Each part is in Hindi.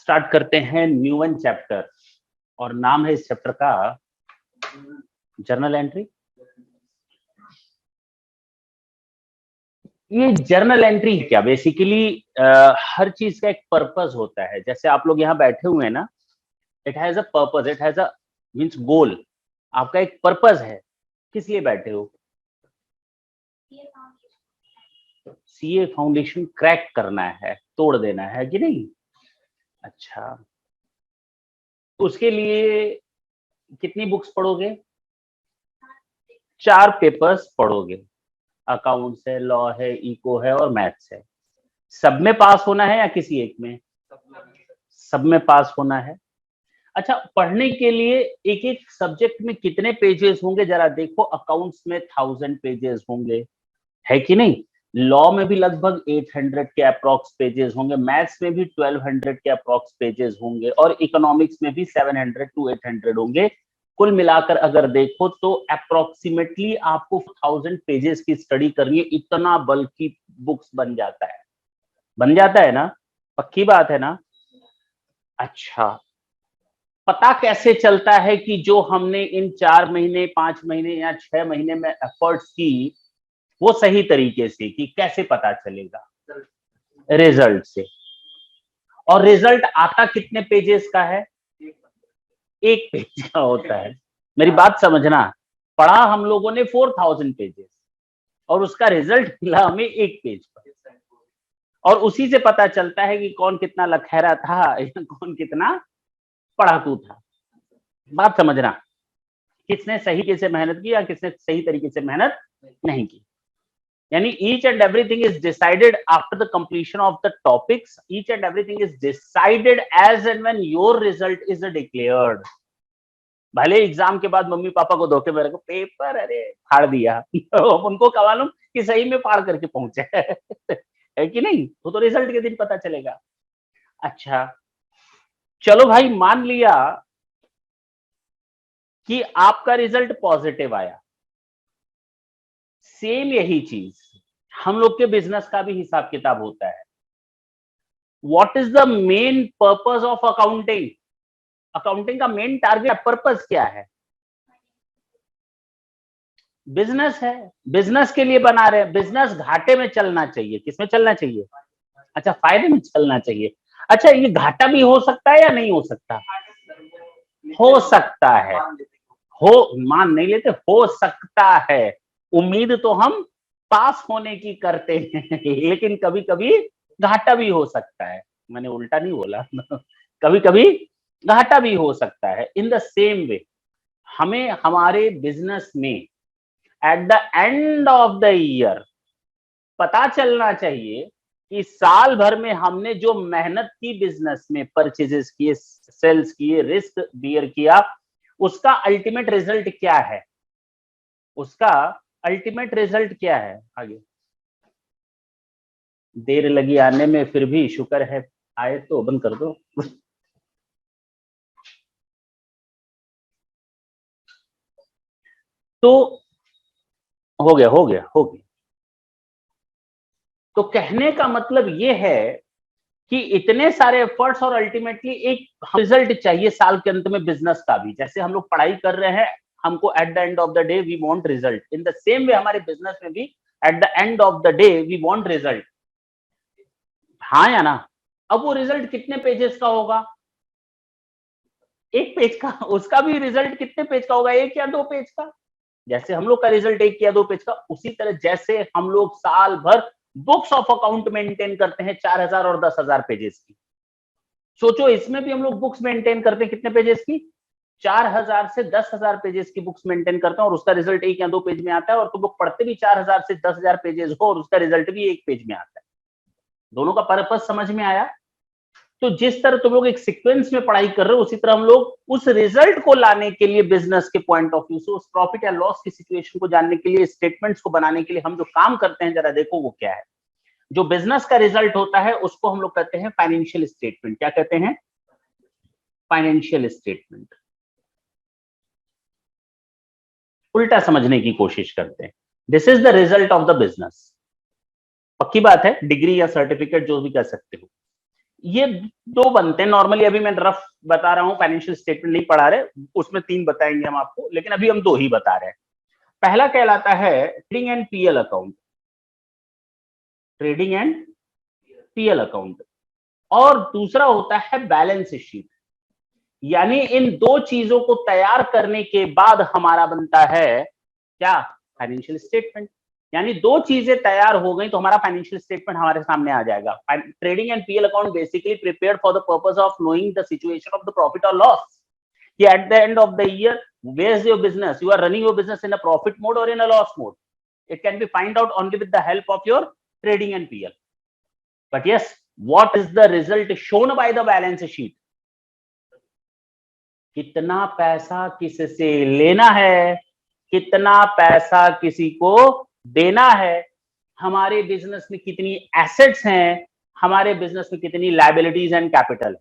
स्टार्ट करते हैं न्यू वन चैप्टर और नाम है इस चैप्टर का जर्नल एंट्री। ये जर्नल एंट्री क्या बेसिकली हर चीज का एक पर्पस होता है। जैसे आप लोग यहाँ बैठे हुए हैं ना, it has a purpose, it has a means goal. आपका एक पर्पस है, किस लिए बैठे हो? सीए फाउंडेशन क्रैक करना है, तोड़ देना है कि नहीं? अच्छा, उसके लिए कितनी बुक्स पढ़ोगे? 4 पेपर्स पढ़ोगे। अकाउंट्स है, लॉ है, इको है और मैथ्स है। सब में पास होना है या किसी एक में? सब में पास होना है। अच्छा, पढ़ने के लिए एक एक सब्जेक्ट में कितने पेजेस होंगे जरा देखो। अकाउंट्स में 1000 पेजेस होंगे, है कि नहीं? लॉ में भी लगभग 800 के अप्रॉक्स पेजेस होंगे, मैथ्स में भी 1200 के अप्रॉक्स पेजेस होंगे और इकोनॉमिक्स में भी 700 टू 800 होंगे। कुल मिलाकर अगर देखो तो अप्रोक्सीमेटली आपको 1000 पेजेस की स्टडी करनी है। इतना बल्कि बुक्स बन जाता है, बन जाता है ना? पक्की बात है ना? अच्छा, पता कैसे चलता है कि जो हमने इन 4 महीने 5 महीने या 6 महीने में एफर्ट्स की वो सही तरीके से की? कैसे पता चलेगा? रिजल्ट से। और रिजल्ट आता कितने पेजेस का है? एक पेज का होता है। मेरी बात समझना, पढ़ा हम लोगों ने 4000 पेजेस और उसका रिजल्ट मिला हमें एक पेज पर। और उसी से पता चलता है कि कौन कितना लखैरा था या कौन कितना पढ़ाकू था। बात समझना, किसने सही तरीके से मेहनत की या किसने सही तरीके से मेहनत नहीं की। यानी each and everything is decided after the completion of the topics. Each and everything is decided as and when your result is declared. भले एग्जाम के बाद मम्मी पापा को धोखे मेरे को पेपर अरे फाड़ दिया तो उनको क्या मालूम कि सही में फाड़ करके पहुंचे है कि नहीं? वो तो रिजल्ट के दिन पता चलेगा। अच्छा, चलो भाई, मान लिया कि आपका रिजल्ट पॉजिटिव आया। सेम यही चीज हम लोग के बिजनेस का भी हिसाब किताब होता है। What is the main purpose of accounting? Accounting का मेन टारगेट पर्पस क्या है? बिजनेस है, बिजनेस के लिए बना रहे हैं। बिजनेस घाटे में चलना चाहिए, किसमें चलना चाहिए? अच्छा, फायदे में चलना चाहिए। अच्छा, ये घाटा भी हो सकता है या नहीं हो सकता? हो सकता है। हो, मान नहीं लेते, हो सकता है। उम्मीद तो हम पास होने की करते हैं लेकिन कभी कभी घाटा भी हो सकता है। मैंने उल्टा नहीं बोला कभी कभी घाटा भी हो सकता है। इन द सेम वे हमें हमारे बिजनेस में eight the end of the year पता चलना चाहिए कि साल भर में हमने जो मेहनत की, बिजनेस में परचेजेस किए, सेल्स किए, रिस्क बियर किया, उसका अल्टीमेट रिजल्ट क्या है? उसका अल्टीमेट रिजल्ट क्या है? आगे देर लगी आने में, फिर भी शुक्र है आए। तो बंद कर दो तो हो गया, हो गया, हो गया। तो कहने का मतलब ये है कि इतने सारे एफर्ट्स और अल्टीमेटली एक रिजल्ट चाहिए साल के अंत में बिजनेस का भी। जैसे हम लोग पढ़ाई कर रहे हैं, हमको at the end of the day we want result. In the same way हमारे बिजनेस में भी at the end of the day we want result. हाँ या ना? अब वो रिजल्ट कितने पेजेस का होगा? एक पेज का। उसका भी रिजल्ट कितने पेज का होगा? 1 या 2 पेज का। जैसे हम लोग का रिजल्ट 1 या 2 पेज का, उसी तरह जैसे हम लोग साल भर बुक्स ऑफ अकाउंट मेंटेन करते हैं 4000 और 10,000 पेजेस की। सोचो, इसमें भी हम लोग बुक्स मेंटेन करते हैं कितने पेजेस की? 4000 से 10,000 पेजेस की बुक्स मेंटेन करते हैं और उसका रिजल्ट 1 या 2 पेज में आता है। और तुम लोग पढ़ते भी 4000 से 10,000 पेजेस हो और उसका रिजल्ट भी 1 पेज में आता है। दोनों का पर्पस समझ में आया? तो जिस तरह तुम लोग एक सीक्वेंस में पढ़ाई कर रहे हो, उसी तरह हम लोग उस रिजल्ट को लाने के लिए बिजनेस के पॉइंट ऑफ व्यू से, उस प्रॉफिट या लॉस की सिचुएशन को जानने के लिए, स्टेटमेंट्स को बनाने के लिए हम जो काम करते हैं, जरा देखो वो क्या है। जो बिजनेस का रिजल्ट होता है उसको हम लोग कहते हैं फाइनेंशियल स्टेटमेंट। क्या कहते हैं? Financial statement. उल्टा समझने की कोशिश करते हैं। This is the result of the business. पक्की बात है, डिग्री या सर्टिफिकेट जो भी कह सकते हो। ये दो बनते हैं नॉर्मली, अभी मैं रफ बता रहा हूं, फाइनेंशियल स्टेटमेंट नहीं पढ़ा रहे, उसमें 3 बताएंगे हम आपको, लेकिन अभी हम 2 ही बता रहे हैं। पहला कहलाता है trading and PL account, trading and PL account, और दूसरा होता है बैलेंस शीट। यानी इन दो चीजों को तैयार करने के बाद हमारा बनता है क्या, फाइनेंशियल स्टेटमेंट। यानी दो चीजें तैयार हो गई तो हमारा फाइनेंशियल स्टेटमेंट हमारे सामने आ जाएगा। Trading and PL account basically prepared for the purpose of knowing the situation of the profit और लॉस, कि eight the end of the year where is your business, you are running your business in a profit mode or in a loss mode. It can be find out only with the help of your trading and PL. But yes, what is the result shown by the balance sheet? कितना पैसा किससे लेना है, कितना पैसा किसी को देना है, हमारे बिजनेस में कितनी एसेट्स हैं, हमारे बिजनेस में कितनी लायबिलिटीज एंड कैपिटल।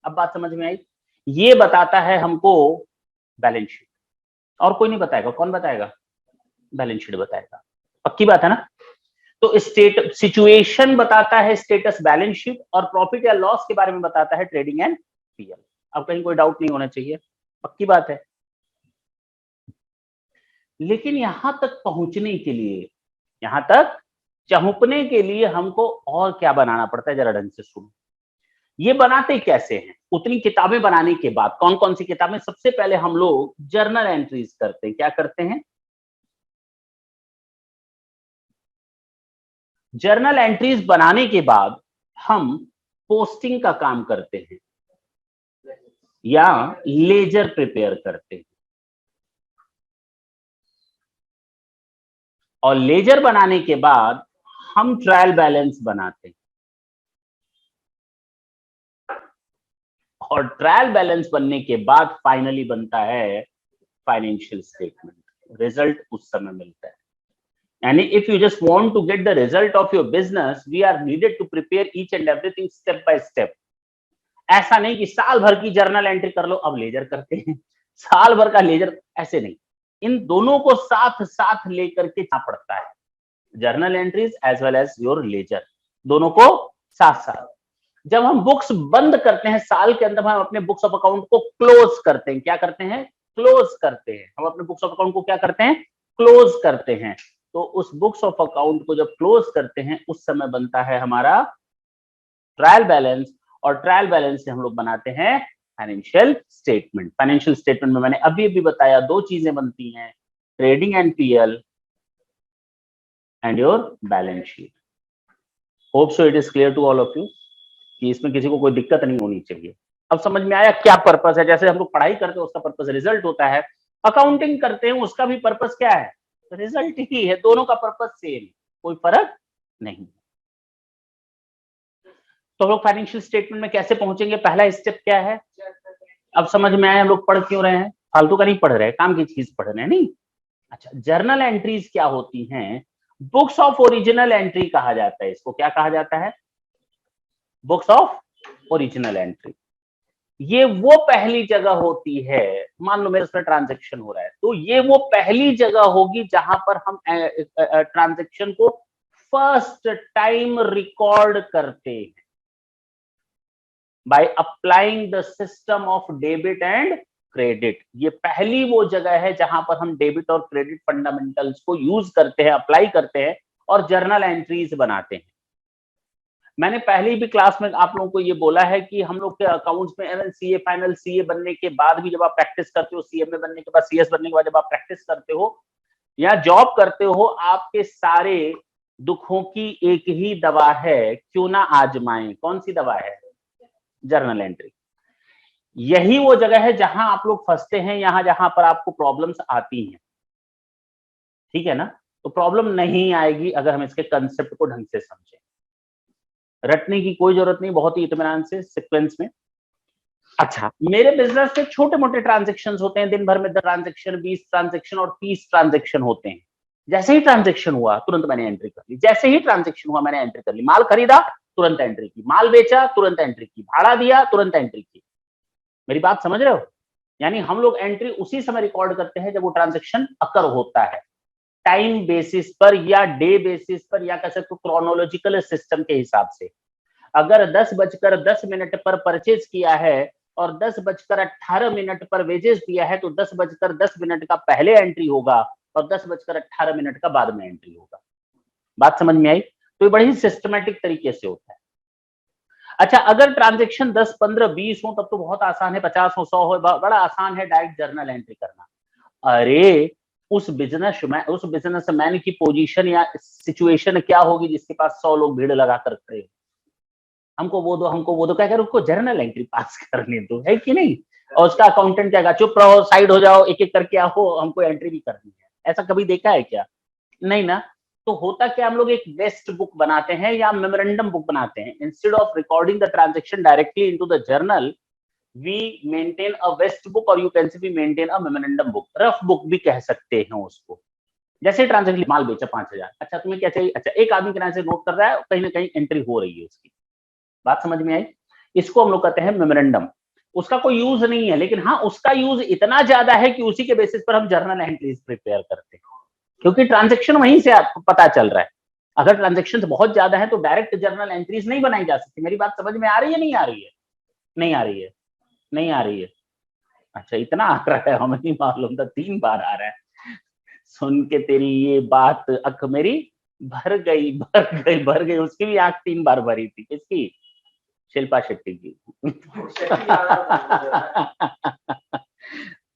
अब बात समझ में आई? ये बताता है हमको बैलेंस शीट, और कोई नहीं बताएगा। कौन बताएगा? बैलेंस शीट बताएगा। पक्की बात है ना? तो स्टेट सिचुएशन बताता है स्टेटस बैलेंस शीट, और प्रॉफिट या लॉस के बारे में बताता है ट्रेडिंग एंड पीएल। अब कहीं कोई डाउट नहीं होना चाहिए, पक्की बात है। लेकिन यहां तक पहुंचने के लिए, यहां तक पहुंचने के लिए हमको और क्या बनाना पड़ता है, जरा ढंग से सुनो। ये बनाते कैसे हैं? उतनी किताबें बनाने के बाद कौन कौन सी किताबें? सबसे पहले हम लोग जर्नल एंट्रीज करते हैं। क्या करते हैं? जर्नल एंट्रीज बनाने के बाद हम पोस्टिंग का काम करते हैं या लेजर प्रिपेयर करते हैं, और लेजर बनाने के बाद हम ट्रायल बैलेंस बनाते हैं, और ट्रायल बैलेंस बनने के बाद फाइनली बनता है फाइनेंशियल स्टेटमेंट। रिजल्ट उस समय मिलता है। यानी if you just want to get the result of your business, we are needed to prepare each and everything step by step. ऐसा नहीं कि साल भर की जर्नल एंट्री कर लो अब लेजर करते हैं, साल भर का लेजर, ऐसे नहीं। इन दोनों को साथ साथ लेकर के चलना पड़ता है, journal entries as well as your ledger, दोनों को साथ साथ। जब हम बुक्स बंद करते हैं साल के अंदर, हम अपने बुक्स ऑफ अकाउंट को क्लोज करते हैं। क्या करते हैं? क्लोज करते हैं। हम अपने बुक्स ऑफ अकाउंट को क्या करते हैं? क्लोज करते हैं। तो उस बुक्स ऑफ अकाउंट को जब क्लोज करते हैं, उस समय बनता है हमारा ट्रायल बैलेंस, और ट्रायल बैलेंस से हम लोग बनाते हैं फाइनेंशियल स्टेटमेंट। फाइनेंशियल स्टेटमेंट में मैंने अभी अभी बताया दो चीजें बनती हैं, trading and PL and your balance sheet. Hope so it is clear to all of you, कि इसमें किसी को कोई दिक्कत नहीं होनी चाहिए। अब समझ में आया क्या पर्पस है? जैसे हम लोग पढ़ाई करते हैं उसका पर्पस रिजल्ट होता है, अकाउंटिंग करते हैं उसका भी पर्पस क्या है? रिजल्ट ही है। दोनों का पर्पस सेम, कोई फर्क नहीं। तो हम लोग फाइनेंशियल स्टेटमेंट में कैसे पहुंचेंगे? पहला स्टेप क्या है? अब समझ में आया हम लोग पढ़ क्यों रहे हैं? फालतू का नहीं पढ़ रहे, काम की चीज पढ़ रहे हैं, नहीं? अच्छा, जर्नल एंट्रीज क्या होती हैं? बुक्स ऑफ ओरिजिनल एंट्री कहा जाता है इसको। क्या कहा जाता है? Books of original entry. ये वो पहली जगह होती है, मान लो मेरे उसमें ट्रांजेक्शन हो रहा है, तो ये वो पहली जगह होगी जहां पर हम ट्रांजेक्शन को फर्स्ट टाइम रिकॉर्ड करते हैं, by applying the system of debit and credit. ये पहली वो जगह है जहां पर हम डेबिट और क्रेडिट फंडामेंटल्स को यूज करते हैं, अप्लाई करते हैं, और जर्नल एंट्रीज बनाते हैं। मैंने पहली भी क्लास में आप लोगों को ये बोला है कि हम लोग के अकाउंट्स में एवं सीए, फाइनल सीए बनने के बाद भी जब आप प्रैक्टिस करते हो, सीएमए बनने के बाद, सीएस बनने के बाद जब आप प्रैक्टिस करते हो या जॉब करते हो, आपके सारे दुखों की एक ही दवा है, क्यों ना आजमाएं। कौन सी दवा है? Journal entry. यही वो जगह है जहां आप लोग फंसते हैं, यहां जहां पर आपको प्रॉब्लम्स आती हैं, ठीक है ना? तो प्रॉब्लम नहीं आएगी अगर हम इसके कंसेप्ट को ढंग से समझें। रटने की कोई जरूरत नहीं, बहुत ही इत्मीनान से सीक्वेंस में। अच्छा, मेरे बिजनेस में छोटे मोटे ट्रांजेक्शन होते हैं, दिन भर में 10 ट्रांजेक्शन, 20 ट्रांजेक्शन और 30 ट्रांजेक्शन होते हैं। जैसे ही ट्रांजेक्शन हुआ तुरंत मैंने एंट्री कर ली, जैसे ही ट्रांजेक्शन हुआ मैंने एंट्री कर ली। माल खरीदा तुरंत एंट्री की, माल बेचा तुरंत एंट्री की, भाड़ा दिया तुरंत एंट्री की। मेरी बात समझ रहे हो? यानी हम लोग एंट्री उसी समय रिकॉर्ड करते हैं जब वो ट्रांजेक्शन अकर होता है, टाइम बेसिस पर या डे बेसिस पर, या कह सकते हो क्रोनोलॉजिकल सिस्टम के हिसाब से। अगर 10:10 पर परचेज किया है और 10:18 पर वेजेस दिया है तो 10:10 का पहले एंट्री होगा और 10:18 का बाद में एंट्री होगा। बात समझ में आई? तो ये बड़ी ही सिस्टमेटिक तरीके से होता है। अच्छा, अगर ट्रांजेक्शन 10, 15, 20 हो तब तो बहुत आसान है, 50 हो, 100 हो, बड़ा आसान है डायरेक्ट जर्नल एंट्री करना। अरे उस बिजनेसमैन की पोजीशन या सिचुएशन क्या होगी जिसके पास 100 लोग भीड़ लगा कर खड़े, हमको वो दो, क्या कर, उसको जर्नल एंट्री पास करने दो, है कि नहीं? और उसका अकाउंटेंट क्या, चुप रहो, साइड हो जाओ, एक एक करके आओ, हमको एंट्री भी करनी है। ऐसा कभी देखा है क्या? नहीं ना। तो होता क्या, हम लोग एक वेस्ट बुक बनाते हैं या मेमोरेंडम बुक बनाते हैं। Instead of recording the transaction directly into the journal, we maintain a waste book, और यू कैन से भी maintain a memorandum book, rough book भी कह सकते हैं उसको। जैसे ट्रांजेक्शन, माल बेचा 5,000, अच्छा तुम्हें क्या चाहिए, अच्छा एक आदमी के नाम से नोट कर रहा है, कहीं ना कहीं एंट्री हो रही है उसकी। बात समझ में आई? इसको हम लोग कहते हैं मेमोरेंडम। उसका कोई यूज नहीं है, लेकिन हाँ उसका यूज इतना ज्यादा है कि उसी के बेसिस पर हम जर्नल एंट्रीज प्रिपेयर करते हैं, क्योंकि ट्रांजेक्शन वहीं से आपको पता चल रहा है। अगर ट्रांजेक्शन बहुत ज्यादा है तो डायरेक्ट जर्नल एंट्रीज नहीं बनाई जा सकती। मेरी बात समझ में आ रही है, नहीं आ रही है? नहीं आ रही है, नहीं आ रही है। अच्छा, इतना आ रहा है, हमें नहीं मालूम था, 3 बार आ रहा है। सुन के तेरी ये बात अख मेरी भर गई, भर गई, भर गई। उसकी भी आंख 3 बार भरी थी। किसकी? शिल्पा शेट्टी की।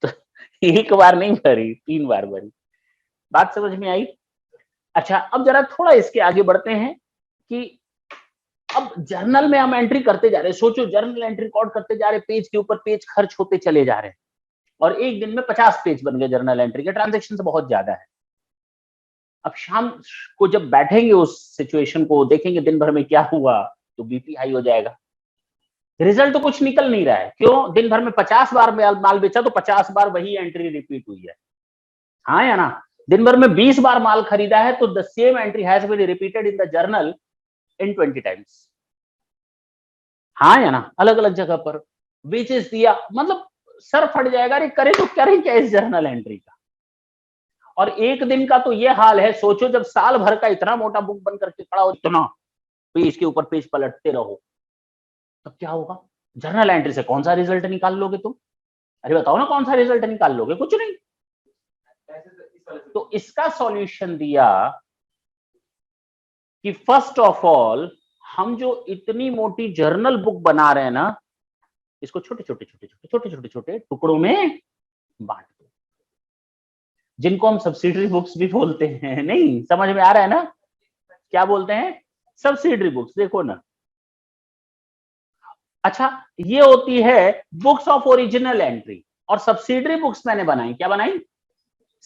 तो एक बार नहीं भरी, 3 बार भरी। बात समझ में आई? अच्छा, अब जरा थोड़ा इसके आगे बढ़ते हैं कि अब जर्नल में हम एंट्री करते जा रहे हैं। सोचो, जर्नल एंट्री रिकॉर्ड करते जा रहे हैं, पेज के ऊपर पेज खर्च होते चले जा रहे हैं, और एक दिन में 50 पेज बन गए जर्नल एंट्री के। ट्रांजेक्शन तो बहुत ज्यादा है। अब शाम को जब बैठेंगे, उस सिचुएशन को देखेंगे, दिन भर में क्या हुआ, तो बीपी हाई हो जाएगा। रिजल्ट तो कुछ निकल नहीं रहा है। क्यों? दिन भर में 50 बार माल बेचा तो 50 बार वही एंट्री रिपीट हुई है। हाँ या ना? दिन भर में 20 बार माल खरीदा है तो the same entry has been repeated in the journal in 20 times. हाँ या ना? अलग अलग जगह पर बेचेस दिया, मतलब सर फट जाएगा, अरे करे तो करें क्या इस जर्नल एंट्री का। और एक दिन का तो ये हाल है, सोचो जब साल भर का इतना मोटा बुक बन करके खड़ा हो, इतना पेज के ऊपर पेज पलटते रहो, तब क्या होगा? जर्नल एंट्री से कौन सा रिजल्ट निकाल लोगे तुम? अरे बताओ ना, कौन सा रिजल्ट निकाल लोगे? कुछ नहीं। तो इसका सॉल्यूशन दिया कि फर्स्ट ऑफ ऑल, हम जो इतनी मोटी जर्नल बुक बना रहे हैं ना, इसको छोटे छोटे छोटे छोटे छोटे छोटे छोटे टुकड़ों में बांट दो, जिनको हम सब्सिडरी बुक्स भी बोलते हैं। नहीं समझ में आ रहा है ना? क्या बोलते हैं? Subsidiary books. देखो ना, अच्छा ये होती है बुक्स ऑफ ओरिजिनल एंट्री, और सब्सिडरी बुक्स मैंने बनाई। क्या बनाई?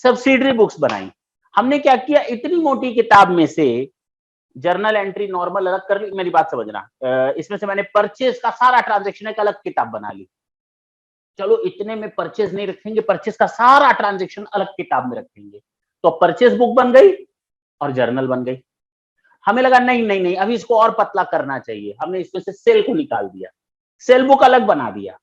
सब्सिडरी बुक्स बनाई। हमने क्या किया, इतनी मोटी किताब में से जर्नल एंट्री नॉर्मल अलग कर ली। मेरी बात समझना, इसमें से मैंने परचेज का सारा ट्रांजेक्शन एक अलग किताब बना ली। चलो इतने में परचेज नहीं रखेंगे, परचेज का सारा ट्रांजेक्शन अलग किताब में रखेंगे। तो परचेज बुक बन गई और जर्नल बन गई। हमें लगा नहीं नहीं नहीं, अभी इसको और पतला करना चाहिए। हमने इसमें से सेल को निकाल दिया, सेल बुक अलग बना दिया।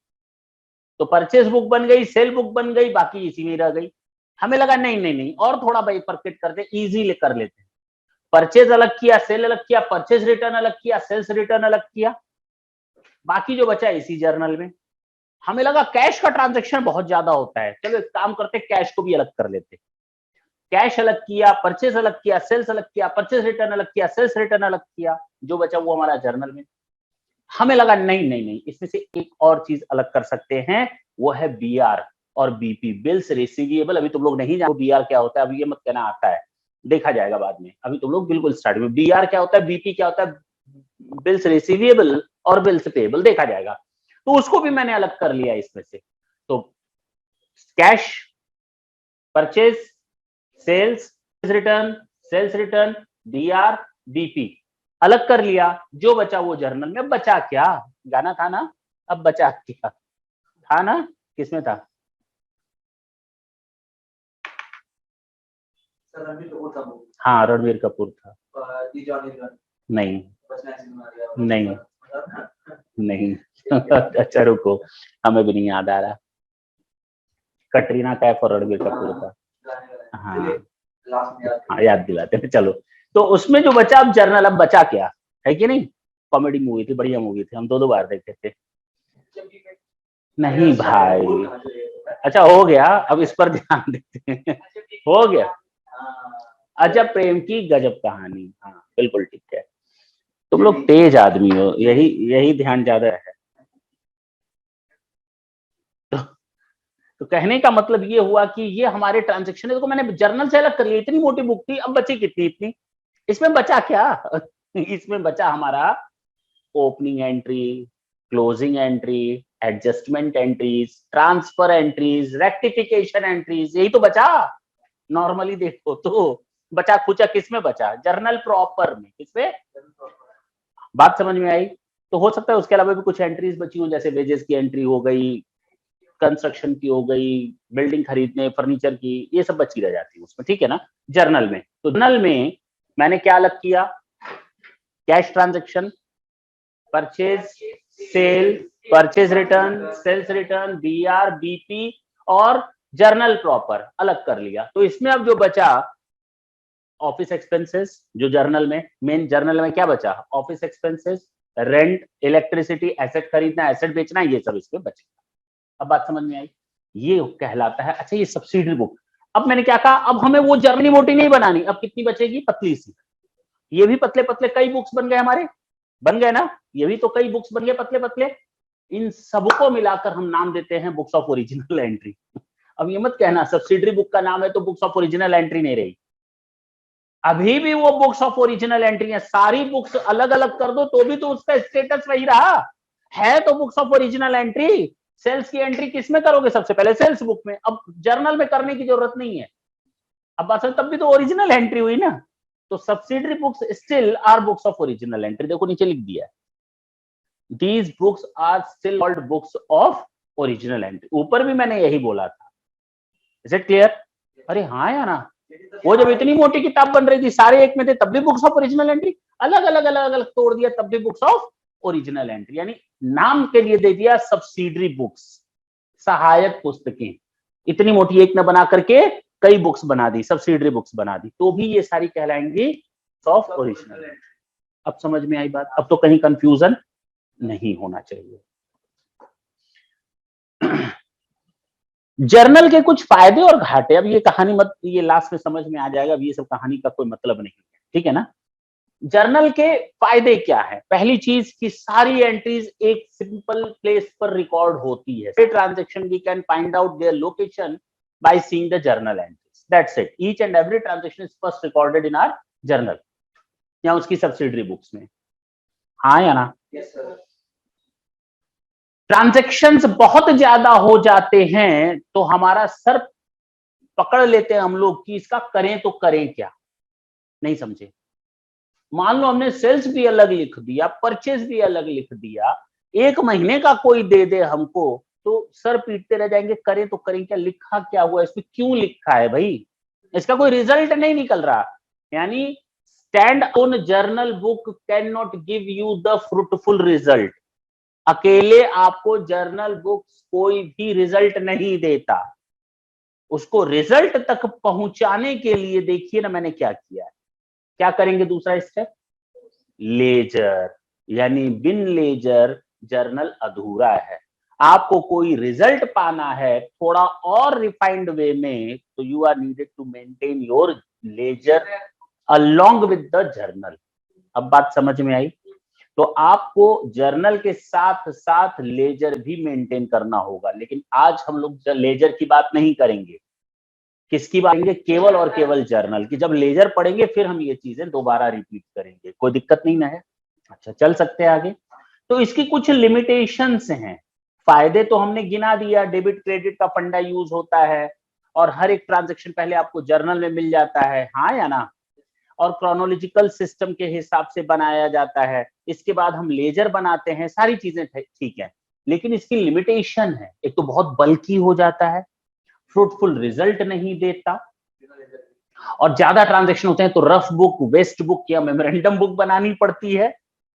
तो परचेज बुक बन गई, सेल बुक बन गई, बाकी इसी में रह गई। हमें लगा नहीं नहीं नहीं, और थोड़ा बाइफरकेट करते, इजी कर लेते हैं। परचेज अलग किया, सेल अलग किया, परचेज रिटर्न अलग किया, सेल्स रिटर्न अलग किया, बाकी जो बचा इसी जर्नल में। हमें लगा कैश का ट्रांजैक्शन बहुत ज्यादा होता है, चलो एक काम करते, कैश को भी अलग कर लेते। कैश अलग किया, परचेज अलग किया, सेल्स अलग किया, परचेज रिटर्न अलग किया, सेल्स रिटर्न अलग किया, जो बचा वो हमारा जर्नल में। हमें लगा नहीं नहीं नहीं, इसमें से एक और चीज अलग कर सकते हैं, वो है बीआर और बीपी, बिल्स रिसीवेबल। अभी तुम लोग नहीं जानो बीआर क्या होता है, अभी ये मत कहना आता है, देखा जाएगा बाद में। अभी तुम लोग बिल्कुल स्टार्ट में बीआर क्या होता है, बीपी क्या होता है, बिल्स रिसीवेबल और बिल्स पेएबल, देखा जाएगा। तो उसको भी मैंने अलग कर लिया इसमें से। तो cash, purchase, sales return, sales return, BR, BP अलग कर लिया। जो बचा वो जर्नल में। बचा क्या? गाना था ना, अब बचा क्या था ना, किसमें था? हाँ रणबीर कपूर था। नहीं नहीं नहीं। अच्छा रुको, हमें भी नहीं याद आ रहा। कटरीना कैफ और रणबीर कपूर था। हाँ हाँ, याद दिलाते हैं। चलो, तो उसमें जो बचा, अब जर्नल, अब बचा क्या है कि नहीं? कॉमेडी मूवी थी, बढ़िया मूवी थी, हम दो बार देखे थे। नहीं भाई, अच्छा हो गया, अब इस पर ध्यान देते हैं। हो गया, अजब प्रेम की गजब कहानी, हाँ बिल्कुल ठीक है। तुम लोग तेज आदमी हो, यही यही ध्यान ज्यादा है। तो, तो कहने का मतलब ये हुआ कि ये हमारे ट्रांजेक्शन है। देखो मैंने जर्नल से अलग कर लिया, इतनी मोटी बुक थी, अब बची कितनी, इतनी। इसमें बचा क्या? इसमें बचा हमारा opening entry, closing entry, adjustment entries, transfer entries, rectification entries, यही तो बचा। नॉर्मली देखो तो बचा खुचा किसमें बचा? जर्नल प्रॉपर में। किसमें? बात समझ में आई? तो हो सकता है उसके अलावा भी कुछ एंट्रीज बची हो, जैसे वेजेस की एंट्री हो गई, कंस्ट्रक्शन की हो गई, बिल्डिंग खरीदने, फर्नीचर की, ये सब बची रह जाती है उसमें, ठीक है ना, जर्नल में। तो जर्नल में मैंने क्या अलग किया? Cash transaction, purchase, sale, purchase return, sales return, BR, BP और जर्नल प्रॉपर अलग कर लिया। तो इसमें अब जो बचा ऑफिस एक्सपेंसेस, जो जर्नल में, मेन जर्नल में क्या बचा? Office expenses, rent, electricity, asset खरीदना, एसेट बेचना, ये सब इसमें बचेगा। अब बात समझ में आई? ये कहलाता है। अच्छा, ये सब्सिडरी बुक। अब मैंने क्या कहा, अब हमें वो जर्नी मोटी नहीं बनानी, अब कितनी बचेगी? पतली सी। ये भी पतले पतले कई बुक्स बन गए हमारे, बन गए ना? ये भी तो कई बुक्स बन गए पतले पतले। इन सबको मिलाकर हम नाम देते हैं बुक्स ऑफ ओरिजिनल एंट्री। अब ये मत कहना सब्सिडरी बुक का नाम है तो बुक्स ऑफ ओरिजिनल एंट्री नहीं रही, अभी भी वो बुक्स ऑफ ओरिजिनल एंट्री है। सारी बुक्स अलग अलग कर दो तो भी तो उसका स्टेटस वही रहा है, तो books of original entry. Sales की एंट्री किसमें करोगे? सबसे पहले सेल्स बुक में, अब जर्नल में करने की जरूरत नहीं है। अब बात तब भी तो ओरिजिनल एंट्री हुई ना। तो subsidiary books still are books of original entry. देखो नीचे लिख दिया है, these books are still called books of original entry. ऊपर भी मैंने यही बोला था। Is it clear? अरे हाँ या ना? वो जब इतनी मोटी किताब बन रही थी, सारे एक में थे, तब भी बुक्स ऑफ ओरिजिनल एंट्री। अलग अलग अलग अलग तोड़ दिया, तब भी बुक्स ऑफ ओरिजिनल एंट्री। यानी नाम के लिए दे दिया सब्सिडरी बुक्स, सहायक पुस्तकें। इतनी मोटी एक में बना करके कई बुक्स बना दी, सब्सिडरी बुक्स बना दी, तो भी ये सारी कहलाएंगी ऑफ ओरिजिनल एंट्री। अब समझ में आई बात? अब तो कहीं कंफ्यूजन नहीं होना चाहिए। जर्नल के कुछ फायदे और घाटे, अब ये कहानी मत, ये लास्ट में समझ में आ जाएगा, अब ये सब कहानी का कोई मतलब नहीं है, ठीक है ना। जर्नल के फायदे क्या है? पहली चीज कि सारी एंट्रीज एक सिंपल प्लेस पर रिकॉर्ड होती है। Transaction we can find out their location by seeing the journal entries, that's it. Each and every transaction is first recorded in our journal या उसकी सब्सिडरी बुक्स में। हाँ या ना? ट्रांजेक्शन्स बहुत ज्यादा हो जाते हैं तो हमारा सर पकड़ लेते हैं हम लोग कि इसका करें तो करें क्या। नहीं समझे? मान लो हमने सेल्स भी अलग लिख दिया, परचेज भी अलग लिख दिया, एक महीने का कोई दे दे हमको तो सर पीटते रह जाएंगे, करें तो करें क्या, लिखा क्या हुआ इसमें, क्यों लिखा है भाई, इसका कोई रिजल्ट नहीं निकल रहा। यानी stand on journal book can not give you the fruitful result. अकेले आपको जर्नल बुक्स कोई भी रिजल्ट नहीं देता। उसको रिजल्ट तक पहुंचाने के लिए देखिए ना मैंने क्या किया है। क्या करेंगे दूसरा स्टेप? लेजर। यानी बिन लेजर जर्नल अधूरा है। आपको कोई रिजल्ट पाना है थोड़ा और रिफाइंड वे में, तो you are needed to maintain your ledger along with the journal. अब बात समझ में आई? तो आपको जर्नल के साथ साथ लेजर भी मेंटेन करना होगा। लेकिन आज हम लोग लेजर की बात नहीं करेंगे। किसकी बात करेंगे? केवल और केवल जर्नल की। जब लेजर पढ़ेंगे फिर हम ये चीजें दोबारा रिपीट करेंगे, कोई दिक्कत नहीं ना है? अच्छा, चल सकते हैं आगे। तो इसकी कुछ लिमिटेशंस हैं। फायदे तो हमने गिना दिया, डेबिट क्रेडिट का फंडा यूज होता है और हर एक ट्रांजेक्शन पहले आपको जर्नल में मिल जाता है, हाँ या ना, और क्रोनोलॉजिकल सिस्टम के हिसाब से बनाया जाता है। इसके बाद हम लेजर बनाते हैं, सारी चीजें ठीक है। लेकिन इसकी लिमिटेशन है, एक तो बहुत बल्कि हो जाता है, फ्रूटफुल रिजल्ट नहीं देता, और ज्यादा ट्रांजेक्शन होते हैं तो रफ बुक, वेस्ट बुक या मेमोरेंडम बुक बनानी पड़ती है,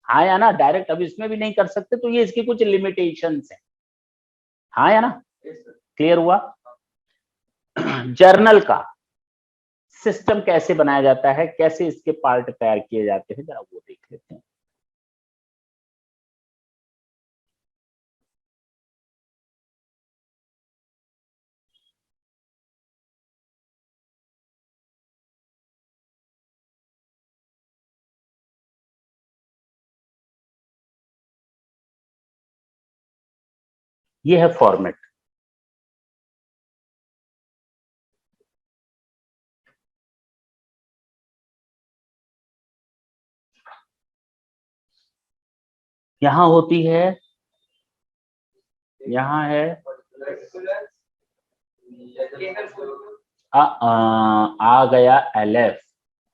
हाँ या ना। डायरेक्ट अब इसमें भी नहीं कर सकते, तो ये इसकी कुछ लिमिटेशंस हैं, हाँ या ना? क्लियर हुआ? जर्नल का सिस्टम कैसे बनाया जाता है, कैसे इसके पार्ट तैयार किए जाते हैं, जरा वो देख लेते हैं। ये है फॉर्मेट। यहां होती है, यहां है आ गया LF,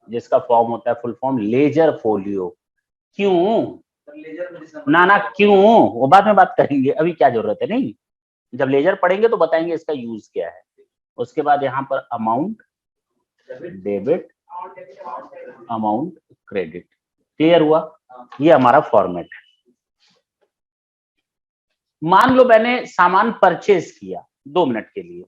जिसका फॉर्म होता है फुल फॉर्म लेजर फोलियो। क्यों ना क्यों, वो बाद में बात करेंगे, अभी क्या जरूरत है, नहीं जब लेजर पढ़ेंगे तो बताएंगे इसका यूज क्या है। उसके बाद यहाँ पर amount debit, amount credit. Clear हुआ? ये हमारा फॉर्मेट है। मान लो मैंने सामान परचेज किया 2 मिनट के लिए,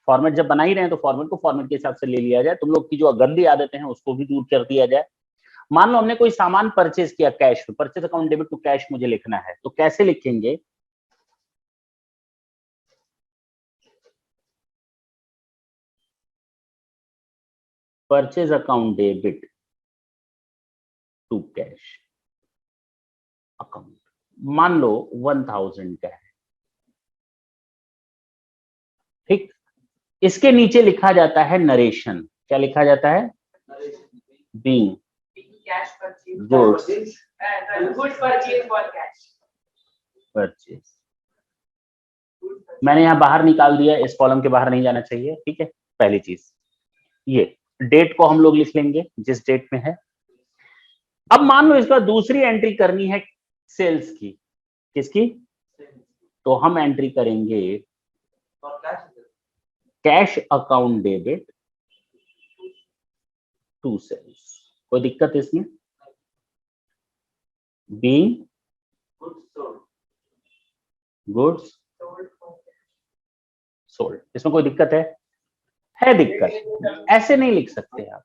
फॉर्मेट जब बना ही रहे हैं तो फॉर्मेट को फॉर्मेट के हिसाब से ले लिया जाए, तुम लोग की जो गंदी आदतें हैं उसको भी दूर कर दिया जाए। मान लो हमने कोई सामान परचेज किया कैश में, purchase account debit to cash मुझे लिखना है, तो कैसे लिखेंगे? Purchase account debit to cash account, मान लो 1000 का है, ठीक। इसके नीचे लिखा जाता है नरेशन। क्या लिखा जाता है? Being goods purchase. मैंने यहां बाहर निकाल दिया, इस कॉलम के बाहर नहीं जाना चाहिए, ठीक है। पहली चीज ये डेट को हम लोग लिख लेंगे जिस डेट में है। अब मान लो इसका दूसरी एंट्री करनी है सेल्स की। किसकी? तो हम एंट्री करेंगे cash account debit to sales. कोई दिक्कत इसमें? बीइंग गुड्स सोल्ड, इसमें कोई दिक्कत है? दिक्कत। ऐसे नहीं लिख सकते आप,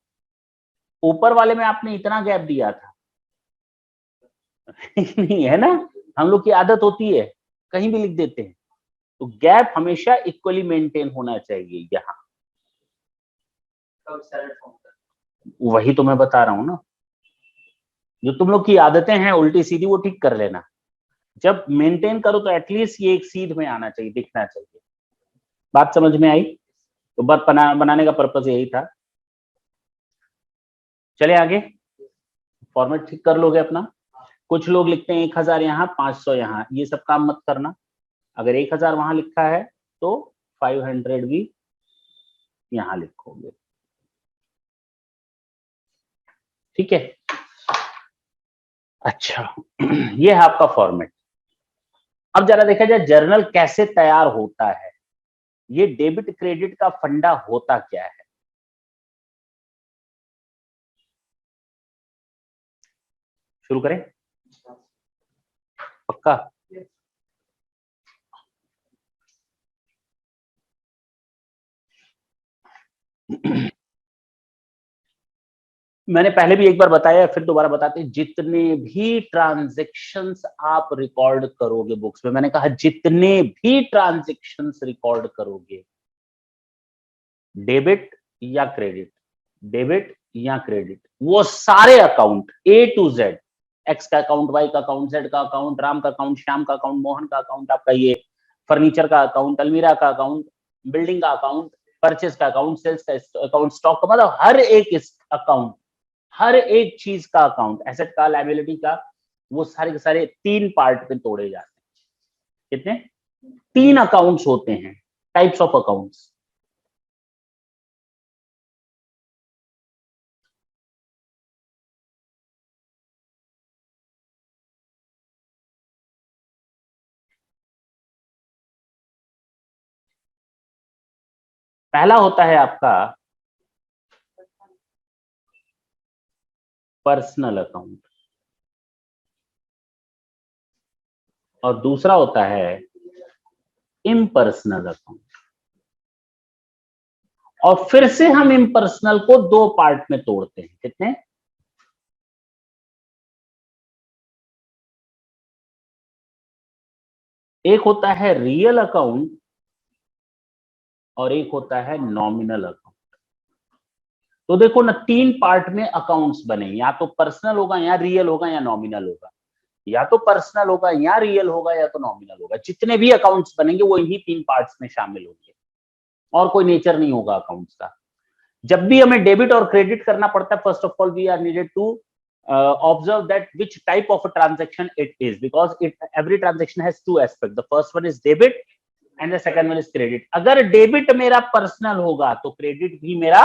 ऊपर वाले में आपने इतना गैप दिया था नहीं है ना, हम लोग की आदत होती है कहीं भी लिख देते हैं, तो गैप हमेशा इक्वली मेंटेन होना चाहिए। यहाँ वही तो मैं बता रहा हूं ना, जो तुम लोग की आदतें हैं उल्टी सीधी वो ठीक कर लेना। जब मेंटेन करो तो एटलीस्ट ये एक सीध में आना चाहिए, दिखना चाहिए। बात समझ में आई? तो बात बनाने का पर्पस यही था। चले आगे, फॉर्मेट ठीक कर लोगे अपना। कुछ लोग लिखते हैं 1000 यहाँ 500 यहाँ, ये सब काम मत करना। अगर 1000 वहां लिखा है तो 500 भी यहां लिखोगे, ठीक है। अच्छा ये है आपका फॉर्मेट। अब जरा देखा जाए जर्नल कैसे तैयार होता है, ये डेबिट क्रेडिट का फंडा होता क्या है। शुरू करें? पक्का? मैंने पहले भी एक बार बताया, फिर दोबारा बताते हैं, जितने भी ट्रांजैक्शंस आप रिकॉर्ड करोगे बुक्स में, मैंने कहा जितने भी ट्रांजैक्शंस रिकॉर्ड करोगे, डेबिट या क्रेडिट, डेबिट या क्रेडिट, वो सारे account A to Z, x का अकाउंट, वाई का अकाउंट, जेड का अकाउंट, राम का अकाउंट, श्याम का अकाउंट, मोहन का अकाउंट, आपका ये फर्नीचर का अकाउंट, अलमीरा का अकाउंट, बिल्डिंग का अकाउंट, परचेज का अकाउंट, सेल्स का अकाउंट, स्टॉक का, मतलब हर एक अकाउंट, हर एक चीज का अकाउंट, एसेट का, लायबिलिटी का, वो सारे के सारे 3 पार्ट में तोड़े जाते हैं। कितने? 3 अकाउंट्स होते हैं, टाइप्स ऑफ अकाउंट्स। पहला होता है आपका पर्सनल अकाउंट, और दूसरा होता है इम्पर्सनल अकाउंट। और फिर से हम इम्पर्सनल को 2 पार्ट में तोड़ते हैं। कितने? एक होता है रियल अकाउंट और एक होता है नॉमिनल अकाउंट। तो देखो ना, 3 पार्ट में अकाउंट्स बने, या तो पर्सनल होगा, या रियल होगा, या नॉमिनल होगा। या तो पर्सनल होगा, या रियल होगा, या तो नॉमिनल होगा। जितने भी अकाउंट्स बनेंगे वो इन्हीं 3 पार्ट्स में शामिल होंगे, और कोई नेचर नहीं होगा अकाउंट्स का। जब भी हमें डेबिट और क्रेडिट करना पड़ता है, first of all we are needed to observe that which type of a transaction it is, because every transaction has two aspects. The first one is debit and the second one is credit. अगर डेबिट मेरा पर्सनल होगा तो क्रेडिट भी मेरा,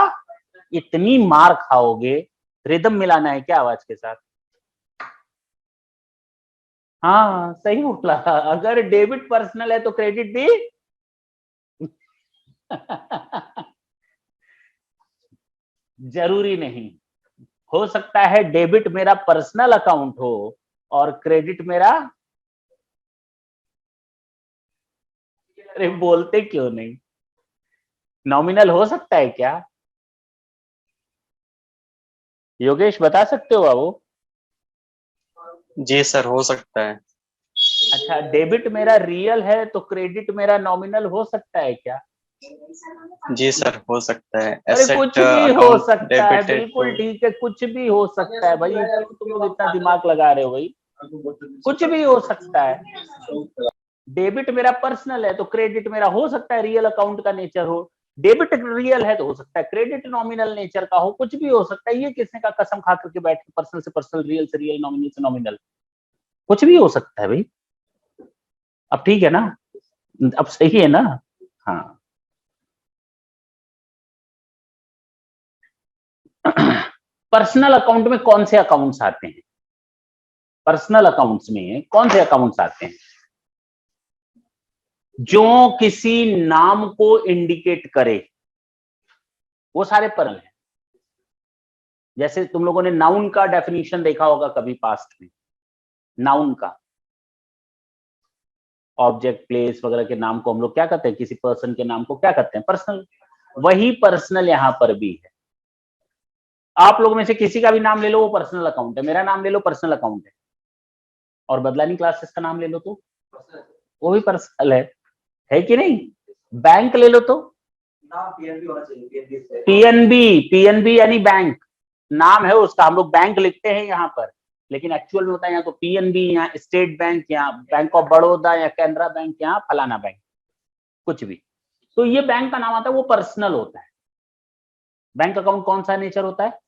इतनी मार खाओगे। रिदम मिलाना है क्या आवाज के साथ? हाँ सही बोला, अगर डेबिट पर्सनल है तो क्रेडिट भी जरूरी नहीं। हो सकता है डेबिट मेरा पर्सनल अकाउंट हो और क्रेडिट मेरा, अरे बोलते क्यों नहीं, नॉमिनल हो सकता है क्या? योगेश बता सकते हो बाबू? जी सर, हो सकता है। अच्छा, डेबिट मेरा रियल है तो क्रेडिट मेरा नॉमिनल हो सकता है क्या? जी सर, हो सकता है। अरे एसेट कुछ भी हो अकाउंट सकता है, डेबिटेड बिल्कुल टू। ठीक है, कुछ भी हो सकता है भाई। क्यों तुम लोग इतना दिमाग लगा रहे हो भाई? कुछ भी हो सकता है। डेबिट मेरा पर्सनल है तो क्रेडिट मेरा हो सकता है रियल अकाउंट का नेचर हो। डेबिट रियल है तो हो सकता है क्रेडिट नॉमिनल नेचर का हो, कुछ भी हो सकता है। ये किसने का कसम खा करके बैठ के पर्सनल से पर्सनल, रियल से रियल, नॉमिनल से नॉमिनल, कुछ भी हो सकता है भाई। अब ठीक है ना? अब सही है ना? हाँ। पर्सनल अकाउंट में कौन से अकाउंट्स आते हैं? पर्सनल अकाउंट्स में कौन से अकाउंट्स आते हैं? जो किसी नाम को इंडिकेट करे, वो सारे पर्सनल हैं। जैसे तुम लोगों ने नाउन का डेफिनेशन देखा होगा कभी पास्ट में, नाउन का, ऑब्जेक्ट, प्लेस वगैरह के नाम को हम लोग क्या कहते हैं? किसी पर्सन के नाम को क्या कहते हैं? पर्सनल। वही पर्सनल यहां पर भी है। आप लोगों में से किसी का भी नाम ले लो, वो पर्सनल अकाउंट है। मेरा नाम ले लो, पर्सनल अकाउंट है। और बदलानी क्लासेस का नाम ले लो तो वो भी पर्सनल है कि नहीं? बैंक ले लो तो पीएनबी, पीएनबी यानी बैंक, नाम है उसका। हम लोग बैंक लिखते हैं यहाँ पर, लेकिन एक्चुअल में होता है यहाँ तो पीएनबी, यहाँ स्टेट बैंक, यहाँ बैंक ऑफ बड़ौदा, या कैनरा बैंक, यहाँ फलाना बैंक, कुछ भी। तो ये बैंक का नाम आता है, वो पर्सनल होता है। बैंक अकाउंट कौन सा नेचर होता है?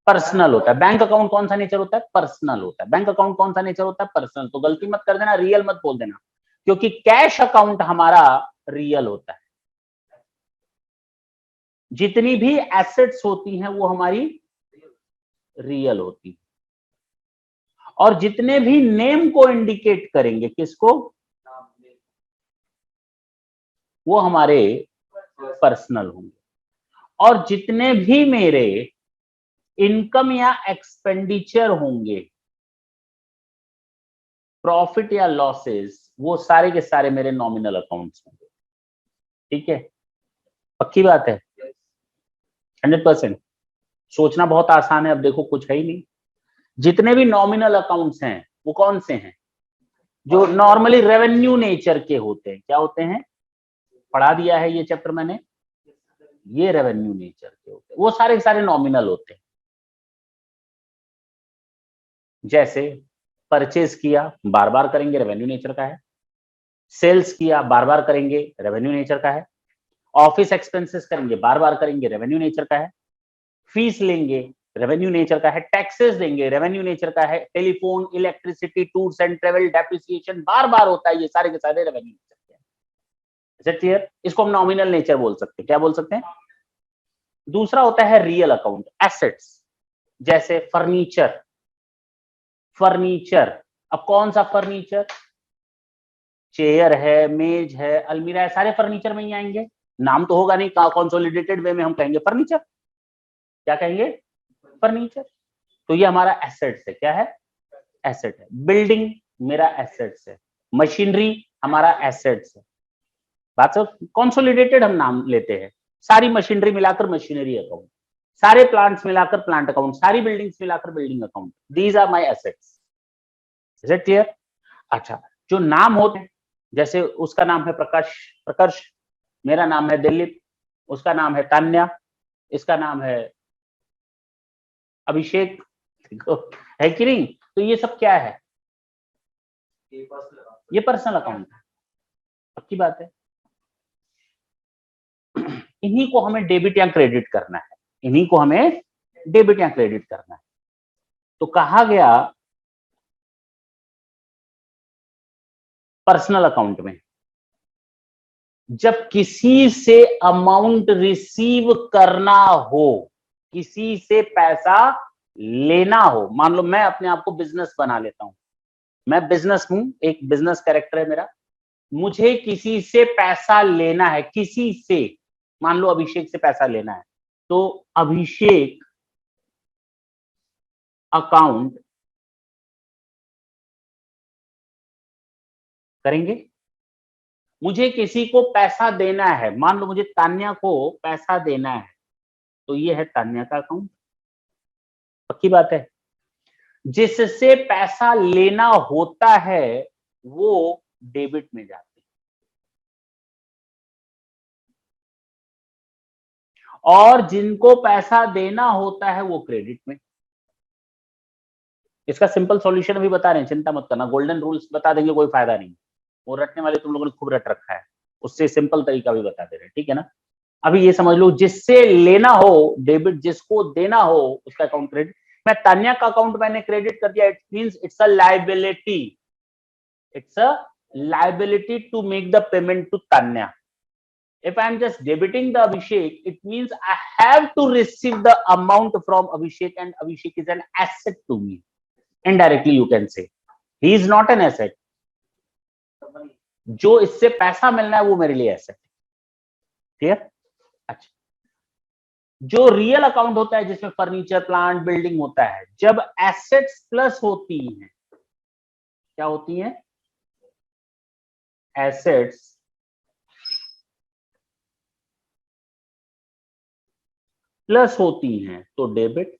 पर्सनल होता है। बैंक अकाउंट कौन सा नेचर होता है? पर्सनल होता है। बैंक अकाउंट कौन सा नेचर होता है? पर्सनल। तो गलती मत कर देना, रियल मत बोल देना, क्योंकि कैश अकाउंट हमारा रियल होता है। जितनी भी एसेट्स होती हैं वो हमारी रियल होती है। और जितने भी नेम को इंडिकेट करेंगे, किसको? वो हमारे पर्सनल होंगे। और जितने भी मेरे इनकम या एक्सपेंडिचर होंगे, प्रॉफिट या लॉसेस, वो सारे के सारे मेरे नॉमिनल अकाउंट्स होंगे। ठीक है? पक्की बात है? 100%। सोचना बहुत आसान है। अब देखो, कुछ है ही नहीं। जितने भी नॉमिनल अकाउंट्स हैं वो कौन से हैं? जो नॉर्मली रेवेन्यू नेचर के होते हैं। क्या होते हैं? पढ़ा दिया है ये चैप्टर मैंने। ये रेवेन्यू नेचर के होते हैं, वो सारे के सारे नॉमिनल होते हैं। जैसे परचेज किया, बार बार करेंगे, रेवेन्यू नेचर का है। सेल्स किया, बार बार करेंगे, रेवेन्यू नेचर का है। ऑफिस एक्सपेंसेस करेंगे, बार बार करेंगे, रेवेन्यू नेचर का है। फीस लेंगे, रेवेन्यू नेचर का है। टैक्सेस देंगे, रेवेन्यू नेचर का है। Telephone, electricity, tours and travel, depreciation बार बार होता है। ये सारे के सारे रेवेन्यू नेचर के हैं। Is it clear? इसको हम नॉमिनल नेचर बोल सकते हैं। क्या बोल सकते हैं? दूसरा होता है रियल अकाउंट, एसेट्स। जैसे फर्नीचर, फर्नीचर। अब कौन सा फर्नीचर? चेयर है, मेज है, अलमीरा है, सारे फर्नीचर में ही आएंगे। नाम तो होगा नहीं, कंसोलिडेटेड वे में हम कहेंगे फर्नीचर। क्या कहेंगे? फर्नीचर। तो ये हमारा एसेट्स है। क्या है? एसेट है। बिल्डिंग मेरा एसेट्स है। मशीनरी हमारा एसेट्स है। बात सब कंसोलिडेटेड हम नाम लेते हैं। सारी मशीनरी मिलाकर मशीनरी अकाउंट, सारे प्लांट्स मिलाकर प्लांट अकाउंट, सारी बिल्डिंग्स मिलाकर building account. These are my assets. Is it clear? अच्छा, जो नाम होते हैं, जैसे उसका नाम है प्रकाश, प्रकर्ष। मेरा नाम है दिलीप। उसका नाम है तान्या। इसका नाम है अभिषेक। है कि नहीं? तो ये सब क्या है? ये पर्सनल अकाउंट है, पक्की बात है। इन्हीं को हमें डेबिट या क्रेडिट करना है, इन्हीं को हमें डेबिट या क्रेडिट करना है। तो कहा गया पर्सनल अकाउंट में जब किसी से अमाउंट रिसीव करना हो, किसी से पैसा लेना हो, मान लो मैं अपने आप को बिजनेस बना लेता हूं, मैं बिजनेस हूं, एक बिजनेस कैरेक्टर है मेरा, मुझे किसी से पैसा लेना है, किसी से, मान लो अभिषेक से पैसा लेना है, तो अभिषेक अकाउंट करेंगे। मुझे किसी को पैसा देना है, मान लो मुझे तान्या को पैसा देना है, तो ये है तान्या का अकाउंट, पक्की बात है। जिससे पैसा लेना होता है वो डेबिट में जाते हैं, और जिनको पैसा देना होता है वो क्रेडिट में। इसका सिंपल सॉल्यूशन अभी बता रहे हैं, चिंता मत करना, गोल्डन रूल्स बता देंगे कोई फायदा नहीं, वो रटने वाले तुम लोगों ने खूब रट रखा है, उससे सिंपल तरीका भी बता दे रहे हैं, ठीक है ना। अभी ये समझ लो, जिससे लेना हो डेबिट, जिसको देना हो उसका अकाउंट क्रेडिट। मैं तान्या का अकाउंट मैंने क्रेडिट कर दिया, it means it's a liability, it's a liability to make the payment to Tanya. If I am just debiting the Abhishek, it means I have to receive the amount from Abhishek, and Abhishek is an asset to me. Indirectly you can say he is not an asset. जो इससे पैसा मिलना है वो मेरे लिए एसेट, क्लियर। अच्छा, जो रियल अकाउंट होता है जिसमें फर्नीचर, प्लांट, बिल्डिंग होता है, जब एसेट्स प्लस होती हैं, क्या होती हैं, एसेट्स प्लस होती हैं तो डेबिट,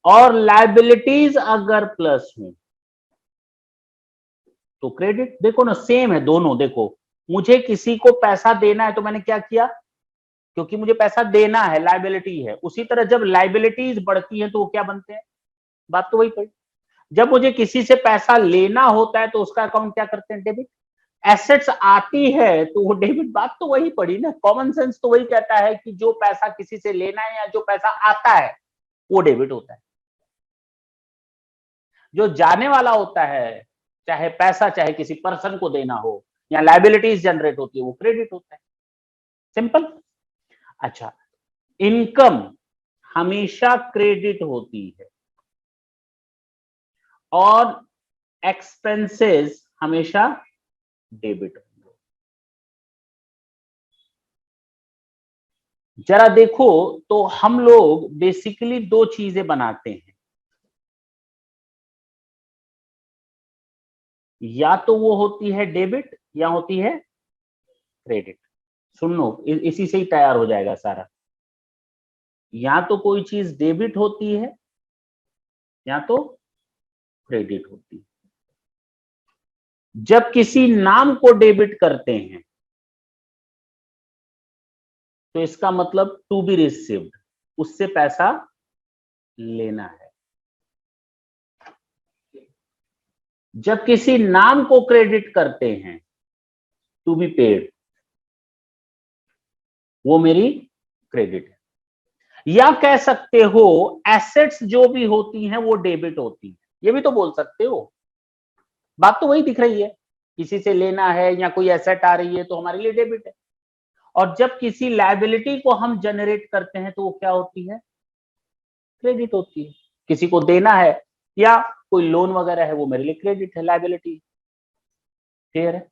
और लायबिलिटीज अगर प्लस हो तो क्रेडिट। देखो ना, सेम है दोनों। देखो, मुझे किसी को पैसा देना है तो मैंने क्या किया, क्योंकि मुझे पैसा देना है, लायबिलिटी है। उसी तरह जब लायबिलिटीज बढ़ती है तो वो क्या बनते हैं, बात तो वही पड़ी। जब मुझे किसी से पैसा लेना होता है तो उसका अकाउंट क्या करते हैं, डेबिट। एसेट्स आती है तो वो डेबिट, बात तो वही पड़ी ना। कॉमन सेंस तो वही कहता है कि जो पैसा किसी से लेना है या जो पैसा आता है वो डेबिट होता है। जो जाने वाला होता है, चाहे पैसा, चाहे किसी पर्सन को देना हो या लायबिलिटीज जनरेट होती है, वो क्रेडिट होता है, सिंपल। अच्छा, इनकम हमेशा क्रेडिट होती है और एक्सपेंसेस हमेशा डेबिट होंगे। जरा देखो, तो हम लोग बेसिकली दो चीजें बनाते हैं, या तो वो होती है डेबिट या होती है क्रेडिट। सुन लो, इसी से ही तैयार हो जाएगा सारा। या तो कोई चीज डेबिट होती है या तो क्रेडिट होती है। जब किसी नाम को डेबिट करते हैं तो इसका मतलब टू बी रिसीव्ड, उससे पैसा लेना है। जब किसी नाम को क्रेडिट करते हैं, टू बी पेड, वो मेरी क्रेडिट है। या कह सकते हो एसेट्स जो भी होती हैं वो डेबिट होती हैं, ये भी तो बोल सकते हो, बात तो वही दिख रही है। किसी से लेना है या कोई एसेट आ रही है तो हमारे लिए डेबिट है। और जब किसी लायबिलिटी को हम जनरेट करते हैं तो वो क्या होती है, क्रेडिट होती है। किसी को देना है या कोई लोन वगैरह है, वो मेरे लिए क्रेडिट है, लायबिलिटी। क्लियर है।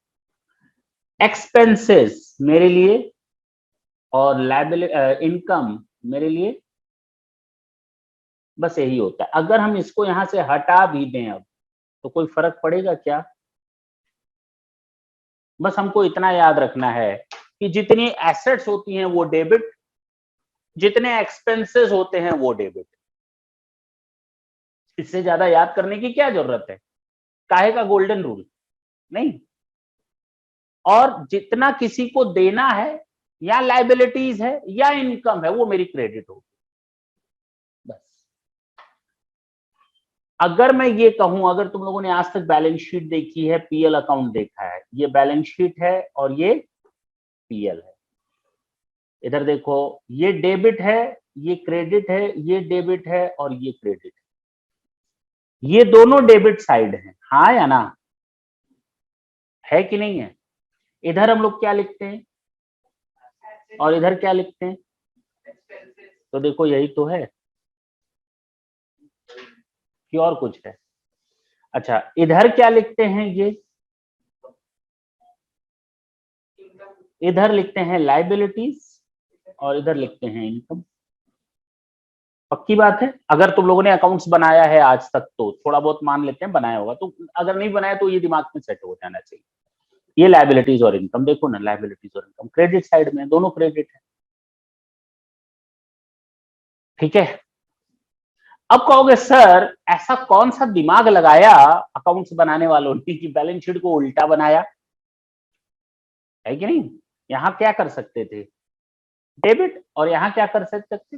एक्सपेंसेस मेरे लिए और लायबिलिटी, इनकम मेरे लिए, बस यही होता है। अगर हम इसको यहां से हटा भी दें अब तो कोई फर्क पड़ेगा क्या, बस हमको इतना याद रखना है कि जितनी एसेट्स होती हैं वो डेबिट, जितने एक्सपेंसेस होते हैं वो डेबिट। इससे ज्यादा याद करने की क्या जरूरत है, काहे का गोल्डन रूल नहीं। और जितना किसी को देना है या लायबिलिटीज है या इनकम है वो मेरी क्रेडिट होगी, बस। अगर मैं ये कहूं, अगर तुम लोगों ने आज तक बैलेंस शीट देखी है, पीएल अकाउंट देखा है, ये बैलेंस शीट है और ये पीएल है। इधर देखो, ये डेबिट है, ये क्रेडिट है, ये डेबिट है और ये क्रेडिट है। ये दोनों डेबिट साइड है, हाँ या ना, है कि नहीं है? इधर हम लोग क्या लिखते हैं और इधर क्या लिखते हैं? तो देखो यही तो है कि और कुछ है? अच्छा, इधर क्या लिखते हैं? ये इधर लिखते हैं लायबिलिटीज और इधर लिखते हैं इनकम। पक्की बात है, अगर तुम लोगों ने अकाउंट्स बनाया है आज तक तो थोड़ा बहुत मान लेते हैं बनाया होगा, तो अगर नहीं बनाया तो ये दिमाग में सेट हो जाना चाहिए। ये लायबिलिटीज और इनकम, देखो ना, लायबिलिटीज और इनकम क्रेडिट साइड में, दोनों क्रेडिट है। ठीक है, अब कहोगे सर ऐसा कौन सा दिमाग लगाया अकाउंट्स बनाने वालों ने कि बैलेंस शीट को उल्टा बनाया, है कि नहीं? यहां क्या कर सकते थे? डेबिट, और यहां क्या कर सकते थे?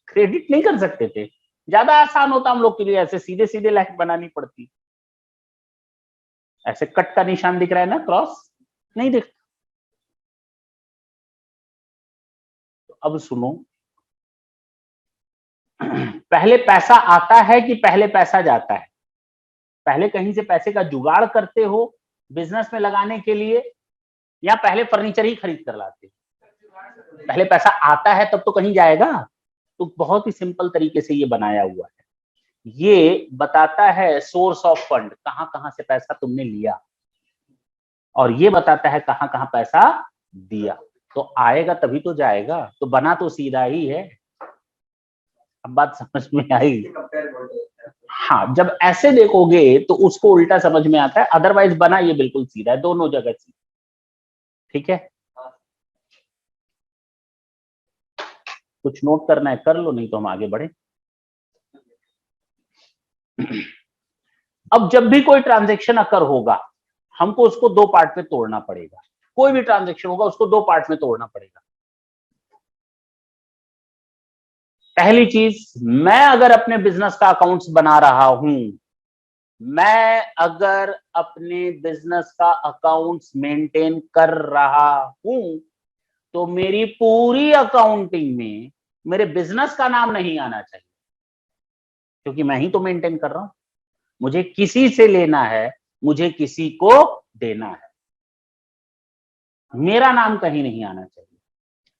क्रेडिट नहीं कर सकते थे? ज्यादा आसान होता हम लोग के लिए, ऐसे सीधे सीधे लाइन बनानी पड़ती। ऐसे कट का निशान दिख रहा है ना, क्रॉस नहीं दिखता। तो अब सुनो, पहले पैसा आता है कि पहले पैसा जाता है? पहले कहीं से पैसे का जुगाड़ करते हो बिजनेस में लगाने के लिए, या पहले फर्नीचर ही खरीद कर लाते? पहले पैसा आता है तब तो कहीं जाएगा। तो बहुत ही सिंपल तरीके से ये बनाया हुआ है, ये बताता है सोर्स ऑफ फंड, कहां कहां से पैसा तुमने लिया, और ये बताता है कहां कहां पैसा दिया। तो आएगा तभी तो जाएगा, तो बना तो सीधा ही है। अब बात समझ में आई? हाँ, जब ऐसे देखोगे तो उसको उल्टा समझ में आता है, अदरवाइज बना ये बिल्कुल सीधा है, दोनों जगह सीधा। ठीक है, कुछ नोट करना है कर लो, नहीं तो हम आगे बढ़े। अब जब भी कोई ट्रांजैक्शन अकर होगा, हमको उसको दो पार्ट में तोड़ना पड़ेगा। कोई भी ट्रांजैक्शन होगा उसको दो पार्ट में तोड़ना पड़ेगा। पहली चीज, मैं अगर अपने बिजनेस का अकाउंट्स बना रहा हूं, मैं अगर अपने बिजनेस का अकाउंट्स मेंटेन कर रहा हूं, तो मेरी पूरी अकाउंटिंग में मेरे बिजनेस का नाम नहीं आना चाहिए, क्योंकि मैं ही तो मेंटेन कर रहा हूं। मुझे किसी से लेना है, मुझे किसी को देना है, मेरा नाम कहीं नहीं आना चाहिए।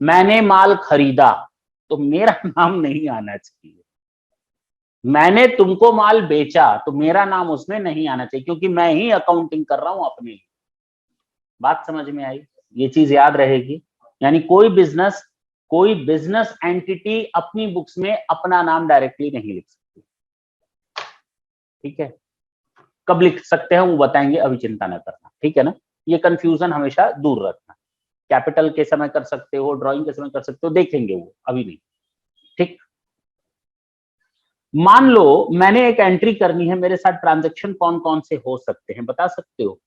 मैंने माल खरीदा तो मेरा नाम नहीं आना चाहिए। मैंने तुमको माल बेचा तो मेरा नाम उसमें नहीं आना चाहिए, क्योंकि मैं ही अकाउंटिंग कर रहा हूं अपने लिए। बात समझ में आई? ये चीज याद रहेगी। यानी कोई बिजनेस एंटिटी अपनी बुक्स में अपना नाम डायरेक्टली नहीं लिख सकती। ठीक है, कब लिख सकते हैं वो बताएंगे, अभी चिंता न करना। ठीक है ना, ये कंफ्यूजन हमेशा दूर रखना। कैपिटल के समय कर सकते हो, ड्राइंग के समय कर सकते हो, देखेंगे वो, अभी नहीं। ठीक, मान लो मैंने एक एंट्री करनी है, मेरे साथ ट्रांजैक्शन कौन कौन से हो सकते हैं बता सकते हो?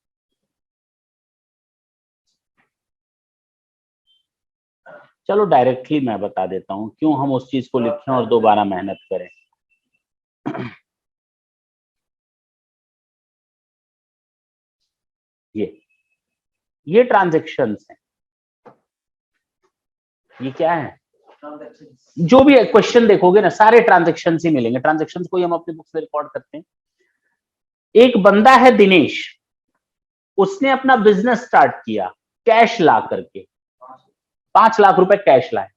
चलो डायरेक्टली मैं बता देता हूं, क्यों हम उस चीज को लिखें और दोबारा मेहनत करें। ये ट्रांजैक्शंस हैं। ये क्या है? जो भी क्वेश्चन देखोगे ना, सारे ट्रांजैक्शंस ही मिलेंगे। ट्रांजैक्शंस को ही हम अपने बुक्स में रिकॉर्ड करते हैं। एक बंदा है दिनेश, उसने अपना बिजनेस स्टार्ट किया कैश ला करके, 5 लाख रुपए कैश लाए।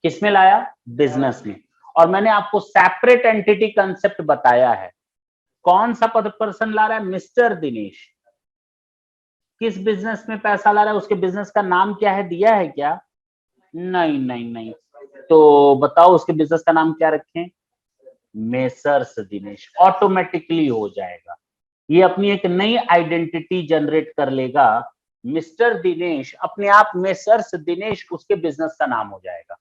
किसमें लाया? बिजनेस में। और मैंने आपको सेपरेट एंटिटी कंसेप्ट बताया है। कौन सा पर्सन ला रहा है? मिस्टर दिनेश। किस बिजनेस में पैसा ला रहा है? उसके बिजनेस का नाम क्या है, दिया है क्या? नहीं नहीं नहीं। तो बताओ उसके बिजनेस का नाम क्या रखें? मेसर्स दिनेश। ऑटोमेटिकली हो जाएगा, ये अपनी एक नई आइडेंटिटी जनरेट कर लेगा। मिस्टर दिनेश अपने आप मेसर्स दिनेश उसके बिजनेस का नाम हो जाएगा।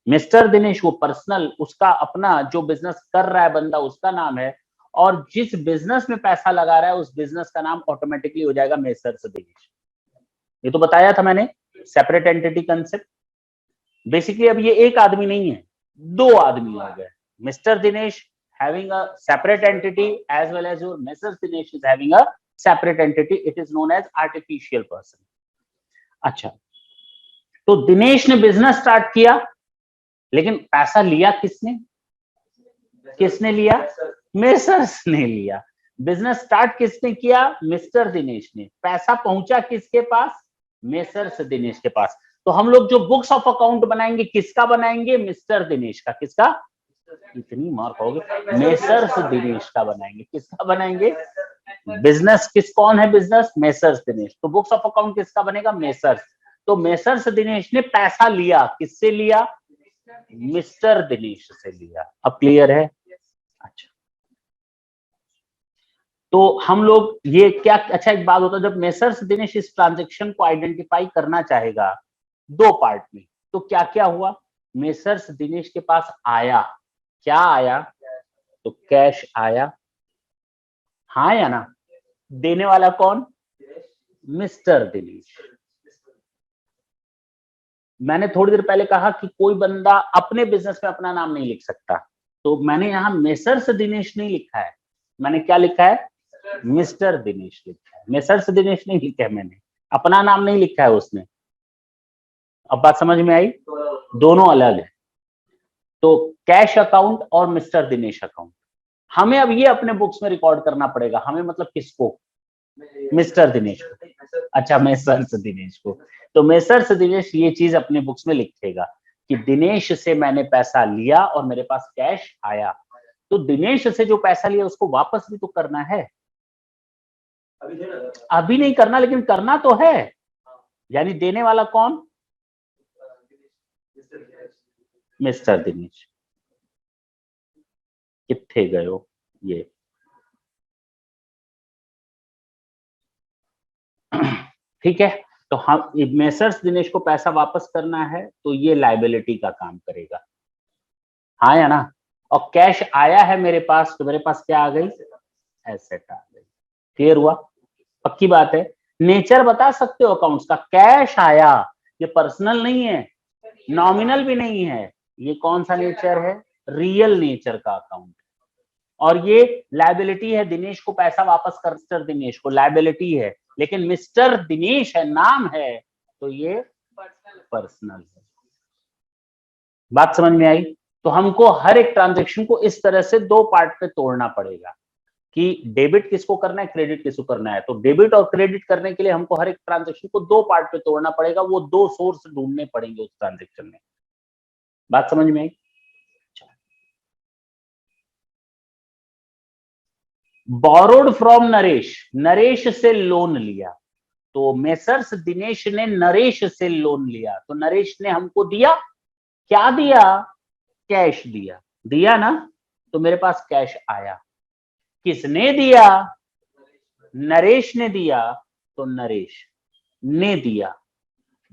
मिस्टर दिनेश वो पर्सनल, उसका अपना जो बिजनेस कर रहा है बंदा, उसका नाम है, और जिस बिजनेस में पैसा लगा रहा है उस बिजनेस का नाम ऑटोमेटिकली हो जाएगा मेसर्स दिनेश। ये तो बताया था मैंने, सेपरेट एंटिटी कंसेप्ट। बेसिकली अब ये एक आदमी नहीं है, दो आदमी हो गए, mister Dinesh having a separate entity as well as your Messrs Dinesh is having a separate entity, it is known as artificial person. अच्छा, तो दिनेश ने बिजनेस स्टार्ट किया, लेकिन पैसा लिया किसने? किसने लिया? मेसर्स ने लिया। बिजनेस स्टार्ट किसने किया? मिस्टर दिनेश ने। पैसा पहुंचा किसके पास? मेसर्स दिनेश के पास। तो हम लोग जो बुक्स ऑफ अकाउंट बनाएंगे किसका बनाएंगे? मिस्टर दिनेश का। किसका? इतनी मार खाओगे। मेसर्स दिनेश का बनाएंगे। किसका बनाएंगे? बिजनेस किस कौन है? Business messrs Dinesh. तो बुक्स ऑफ अकाउंट किसका बनेगा? मेसर्स। तो मेसर्स दिनेश ने पैसा लिया, किससे लिया? मिस्टर दिनेश से लिया। अब क्लियर है? अच्छा, तो हम लोग ये क्या, अच्छा एक बात होता है, जब मेसर्स दिनेश इस ट्रांजेक्शन को आइडेंटिफाई करना चाहेगा दो पार्ट में, तो क्या क्या हुआ? मेसर्स दिनेश के पास आया, क्या आया? तो कैश आया, हाँ या ना? देने वाला कौन? मिस्टर दिनेश। मैंने थोड़ी देर पहले कहा कि कोई बंदा अपने बिजनेस में अपना नाम नहीं लिख सकता, तो मैंने यहां मेसर्स दिनेश नहीं लिखा है, मैंने क्या लिखा है? मिस्टर दिनेश लिखा है। मेसर्स दिनेश नहीं लिखा है मैंने, अपना नाम नहीं लिखा है उसने। अब बात समझ में आई? दोनों अलग है। तो कैश अकाउंट और मिस्टर दिनेश अकाउंट, हमें अब ये अपने बुक्स में रिकॉर्ड करना पड़ेगा। हमें मतलब किसको? मिस्टर दिनेश को। अच्छा, मेसर्स दिनेश को। तो मेसर्स दिनेश ये चीज अपने बुक्स में लिखेगा कि दिनेश से मैंने पैसा लिया और मेरे पास कैश आया। तो दिनेश से जो पैसा लिया उसको वापस भी तो करना है। अभी नहीं करना, लेकिन करना तो है। यानी देने वाला कौन? मिस्टर दिनेश। कितने गए हो ये? ठीक है, तो हम मेसर्स दिनेश को पैसा वापस करना है, तो ये लायबिलिटी का काम करेगा, हाँ या ना? और कैश आया है मेरे पास, तो मेरे पास क्या आ गई? एसेट आ गई। क्लियर हुआ? पक्की बात है। नेचर बता सकते हो अकाउंट्स का? कैश आया, ये पर्सनल नहीं है, नॉमिनल भी नहीं है, ये कौन सा नेचर है? रियल नेचर का अकाउंट। और ये लायबिलिटी है, दिनेश को पैसा वापस कर, मिस्टर दिनेश को लायबिलिटी है, लेकिन मिस्टर दिनेश है, नाम है, तो ये पर्सनल है। बात समझ में आई? तो हमको हर एक ट्रांजेक्शन को इस तरह से दो पार्ट पे तोड़ना पड़ेगा कि डेबिट किसको करना है, क्रेडिट किसको करना है। तो डेबिट और क्रेडिट करने के लिए हमको हर एक ट्रांजेक्शन को दो पार्ट पे तोड़ना पड़ेगा, वो दो सोर्स ढूंढने पड़ेंगे उस ट्रांजेक्शन में। बात समझ में आई? बोरोड फ्रॉम नरेश, नरेश से लोन लिया, तो मेसर्स दिनेश ने नरेश से लोन लिया, तो नरेश ने हमको दिया, क्या दिया? कैश दिया। दिया ना? तो मेरे पास कैश आया। किसने दिया? नरेश ने दिया, तो नरेश ने दिया।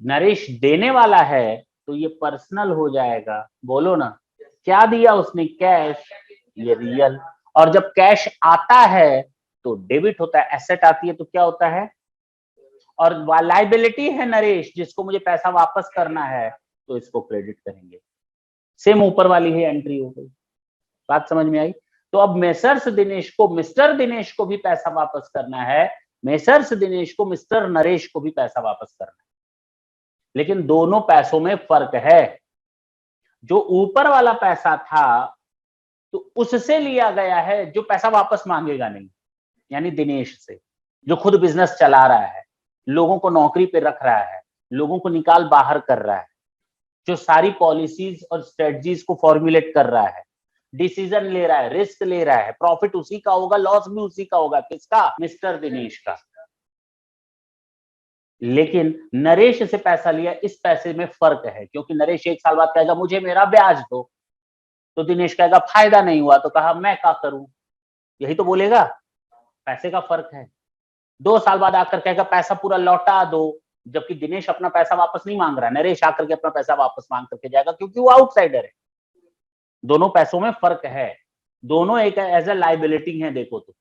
नरेश देने वाला है, तो ये पर्सनल हो जाएगा। बोलो ना, क्या दिया उसने? कैश, ये रियल। और जब कैश आता है तो डेबिट होता है, एसेट आती है तो क्या होता है? और लायबिलिटी है नरेश, जिसको मुझे पैसा वापस करना है, तो इसको क्रेडिट करेंगे। सेम ऊपर वाली ही एंट्री हो गई। बात समझ में आई? तो अब मेसर्स दिनेश को मिस्टर दिनेश को भी पैसा वापस करना है, मेसर्स दिनेश को मिस्टर नरेश को भी पैसा वापस करना है, लेकिन दोनों पैसों में फर्क है। जो ऊपर वाला पैसा था तो उससे लिया गया है, जो पैसा वापस मांगेगा नहीं, यानी दिनेश से, जो खुद बिजनेस चला रहा है, लोगों को नौकरी पे रख रहा है, लोगों को निकाल बाहर कर रहा है, जो सारी पॉलिसीज और स्ट्रेटजीज को फॉर्मुलेट कर रहा है, डिसीजन ले रहा है, रिस्क ले रहा है, प्रॉफिट उसी का होगा, लॉस भी उसी का होगा। किसका? मिस्टर दिनेश का। लेकिन नरेश से पैसा लिया, इस पैसे में फर्क है, क्योंकि नरेश एक साल बाद कहेगा मुझे मेरा ब्याज दो, तो दिनेश कहेगा फायदा नहीं हुआ, तो कहा मैं क्या करूं, यही तो बोलेगा। पैसे का फर्क है। 2 साल बाद आकर कहेगा पैसा पूरा लौटा दो, जबकि दिनेश अपना पैसा वापस नहीं मांग रहा है, नरेश आकर के अपना पैसा वापस मांग करके जाएगा, क्योंकि वो आउटसाइडर है। दोनों पैसों में फर्क है, दोनों एक एज ए लायबिलिटी है, देखो तो।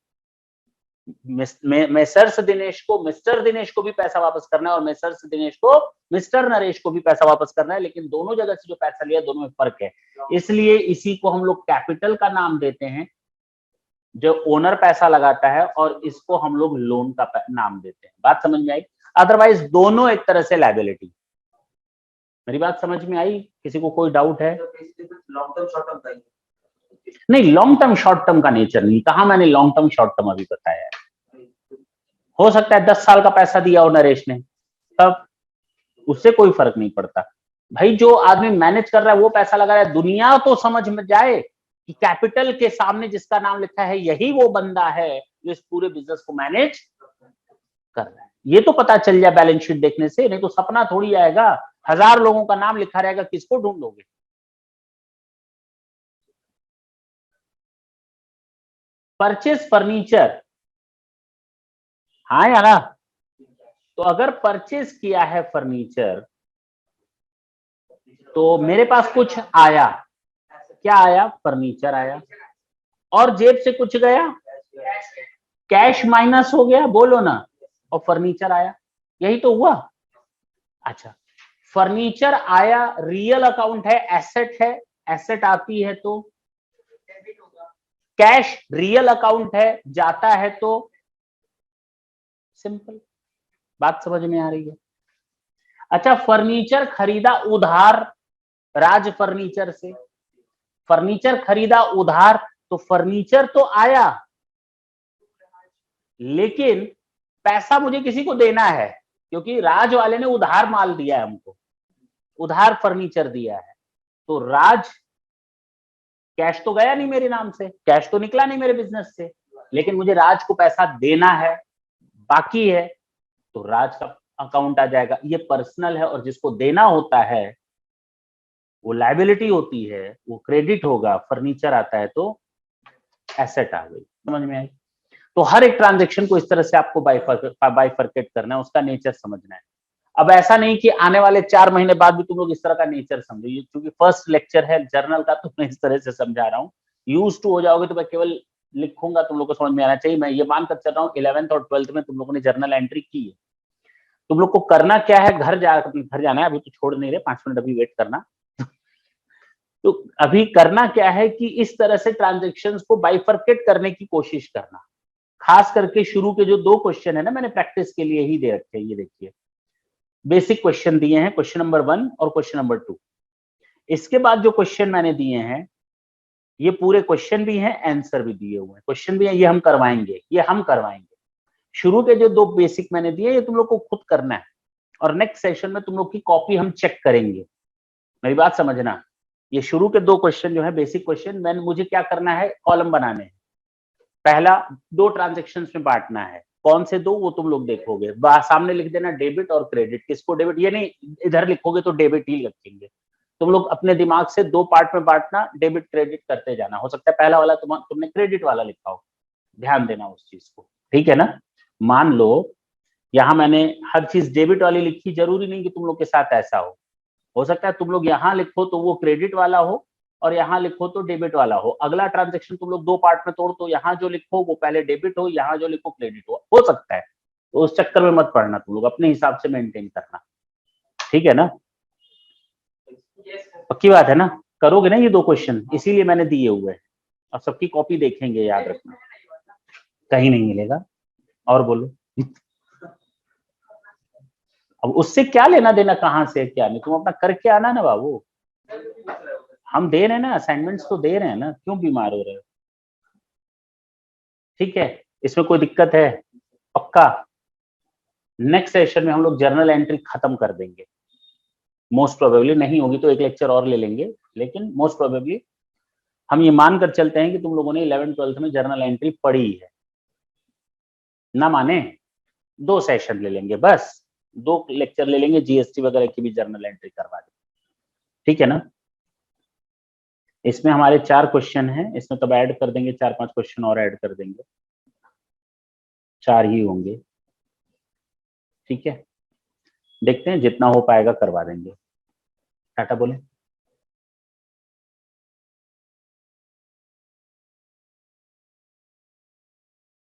मेसर्स दिनेश को मिस्टर दिनेश को भी पैसा वापस करना है और मेसर्स दिनेश को मिस्टर नरेश को भी पैसा वापस करना है, लेकिन दोनों जगह से जो पैसा लिया दोनों में फर्क है, इसलिए इसी को हम लोग कैपिटल का नाम देते हैं जो ओनर पैसा लगाता है, और इसको हम लोग लोन का नाम देते हैं। बात समझ में आई? अदरवाइज दोनों एक तरह से लायबिलिटी। मेरी बात समझ में आई? किसी को कोई डाउट है? लॉन्ग टर्म शॉर्ट टर्म का नहीं, लॉन्ग टर्म शॉर्ट टर्म का नेचर नहीं कहा मैंने, लॉन्ग टर्म शॉर्ट टर्म अभी बताया है। हो सकता है 10 साल का पैसा दिया हो नरेश ने, तब उससे कोई फर्क नहीं पड़ता भाई। जो आदमी मैनेज कर रहा है वो पैसा लगा रहा है, दुनिया तो समझ में जाए कि कैपिटल के सामने जिसका नाम लिखा है यही वो बंदा है जो इस पूरे बिजनेस को मैनेज कर रहा है। ये तो पता चल जाए बैलेंस शीट देखने से, नहीं तो सपना थोड़ी आएगा। 1000 लोगों का नाम लिखा रहेगा, किसको ढूंढोगे? परचेज फर्नीचर, हाँ या ना? तो अगर परचेज किया है फर्नीचर तो मेरे पास कुछ आया, क्या आया? फर्नीचर आया, और जेब से कुछ गया, कैश माइनस हो गया, बोलो ना, और फर्नीचर आया, यही तो हुआ। अच्छा, फर्नीचर आया, रियल अकाउंट है, एसेट है, एसेट आती है तो कैश रियल अकाउंट है, जाता है तो सिंपल। बात समझ में आ रही है? अच्छा, फर्नीचर खरीदा उधार राज फर्नीचर से, फर्नीचर खरीदा उधार, तो फर्नीचर तो आया लेकिन पैसा मुझे किसी को देना है, क्योंकि राज वाले ने उधार माल दिया है हमको, उधार फर्नीचर दिया है, तो राज कैश तो गया नहीं मेरे नाम से, कैश तो निकला नहीं मेरे बिजनेस से, लेकिन मुझे राज को पैसा देना है, बाकी है, तो राज का अकाउंट आ जाएगा। ये पर्सनल है, और जिसको देना होता है वो लायबिलिटी होती है, वो क्रेडिट होगा। फर्नीचर आता है तो एसेट आ गई। समझ में आई? तो हर एक ट्रांजेक्शन को इस तरह से आपको बाइफरकेट करना है, उसका नेचर समझना है। अब ऐसा नहीं कि आने वाले 4 महीने बाद भी तुम लोग इस तरह का नेचर समझो, क्योंकि फर्स्ट लेक्चर है जर्नल का, तो मैं इस तरह से समझा रहा हूँ। यूज टू हो जाओगे तो मैं केवल लिखूंगा, तुम लोग को समझ में आना चाहिए। मैं ये मानकर चल रहा हूँ 11th और 12th में तुम लोगों ने जर्नल एंट्री की है। तुम लोग को करना क्या है, घर जाना है, अभी तो छोड़ नहीं रहे, 5 मिनट अभी वेट करना। तो अभी करना क्या है कि इस तरह से ट्रांजेक्शन्स को बाइफरकेट करने की कोशिश करना। खास करके शुरू के जो 2 क्वेश्चन है ना, मैंने प्रैक्टिस के लिए ही दे रखे हैं। ये देखिए, बेसिक क्वेश्चन दिए हैं, क्वेश्चन नंबर 1 और क्वेश्चन नंबर 2। इसके बाद जो क्वेश्चन मैंने दिए हैं, ये पूरे क्वेश्चन भी हैं, आंसर भी दिए हुए हैं। क्वेश्चन भी हैं, ये हम करवाएंगे। शुरू के जो 2 बेसिक मैंने दिए, ये तुम लोग को खुद करना है, और नेक्स्ट सेशन में तुम लोग की कॉपी हम चेक करेंगे। मेरी बात समझना, ये शुरू के 2 क्वेश्चन जो है बेसिक क्वेश्चन, मैंने मुझे क्या करना है, कॉलम बनाने हैं। पहला 2 ट्रांजेक्शन्स में बांटना है, कौन से 2 वो तुम लोग देखोगे। सामने लिख देना डेबिट और क्रेडिट। किसको डेबिट, ये नहीं इधर लिखोगे तो डेबिट ही लिखेंगे। तुम लोग अपने दिमाग से 2 पार्ट में बांटना, डेबिट क्रेडिट करते जाना। हो सकता है पहला वाला तुमने क्रेडिट वाला लिखा हो, ध्यान देना उस चीज को, ठीक है ना। मान लो यहाँ मैंने हर चीज डेबिट वाली लिखी, जरूरी नहीं कि तुम लोग के साथ ऐसा हो सकता है तुम लोग यहाँ लिखो तो वो क्रेडिट वाला हो, और यहाँ लिखो तो डेबिट वाला हो। अगला ट्रांजेक्शन तुम लोग 2 पार्ट में तोड़, तो यहाँ जो लिखो वो पहले डेबिट हो, यहाँ जो लिखो क्रेडिट हो सकता है। तो उस चक्कर में मत पड़ना, तुम लोग अपने हिसाब से मेंटेन करना, ठीक है ना। पक्की बात है ना, करोगे ना ये 2 क्वेश्चन, इसीलिए मैंने दिए हुए हैं। और सबकी कॉपी देखेंगे, याद रखना, कहीं नहीं मिलेगा। और बोलो, अब उससे क्या लेना देना, कहाँ से क्या नहीं, तुम अपना करके आना ना बाबू। हम दे रहे हैं ना, असाइनमेंट्स तो दे रहे हैं ना, क्यों बीमार हो रहे हो? ठीक है, इसमें कोई दिक्कत है? पक्का। नेक्स्ट सेशन में हम लोग जर्नल एंट्री खत्म कर देंगे, मोस्ट प्रोबेबली। नहीं होगी तो एक लेक्चर और ले लेंगे, लेकिन मोस्ट प्रोबेबली हम ये मानकर चलते हैं कि तुम लोगों ने 11th 12th में जर्नल एंट्री पढ़ी है। ना माने 2 सेशन ले लेंगे, बस 2 लेक्चर ले लेंगे, जीएसटी वगैरह की भी जर्नल एंट्री करवा देंगे, ठीक है ना। इसमें हमारे 4 क्वेश्चन हैं, इसमें तब ऐड कर देंगे, 4-5 क्वेश्चन और ऐड कर देंगे, 4 ही होंगे, ठीक है। देखते हैं जितना हो पाएगा करवा देंगे। टाटा बोले।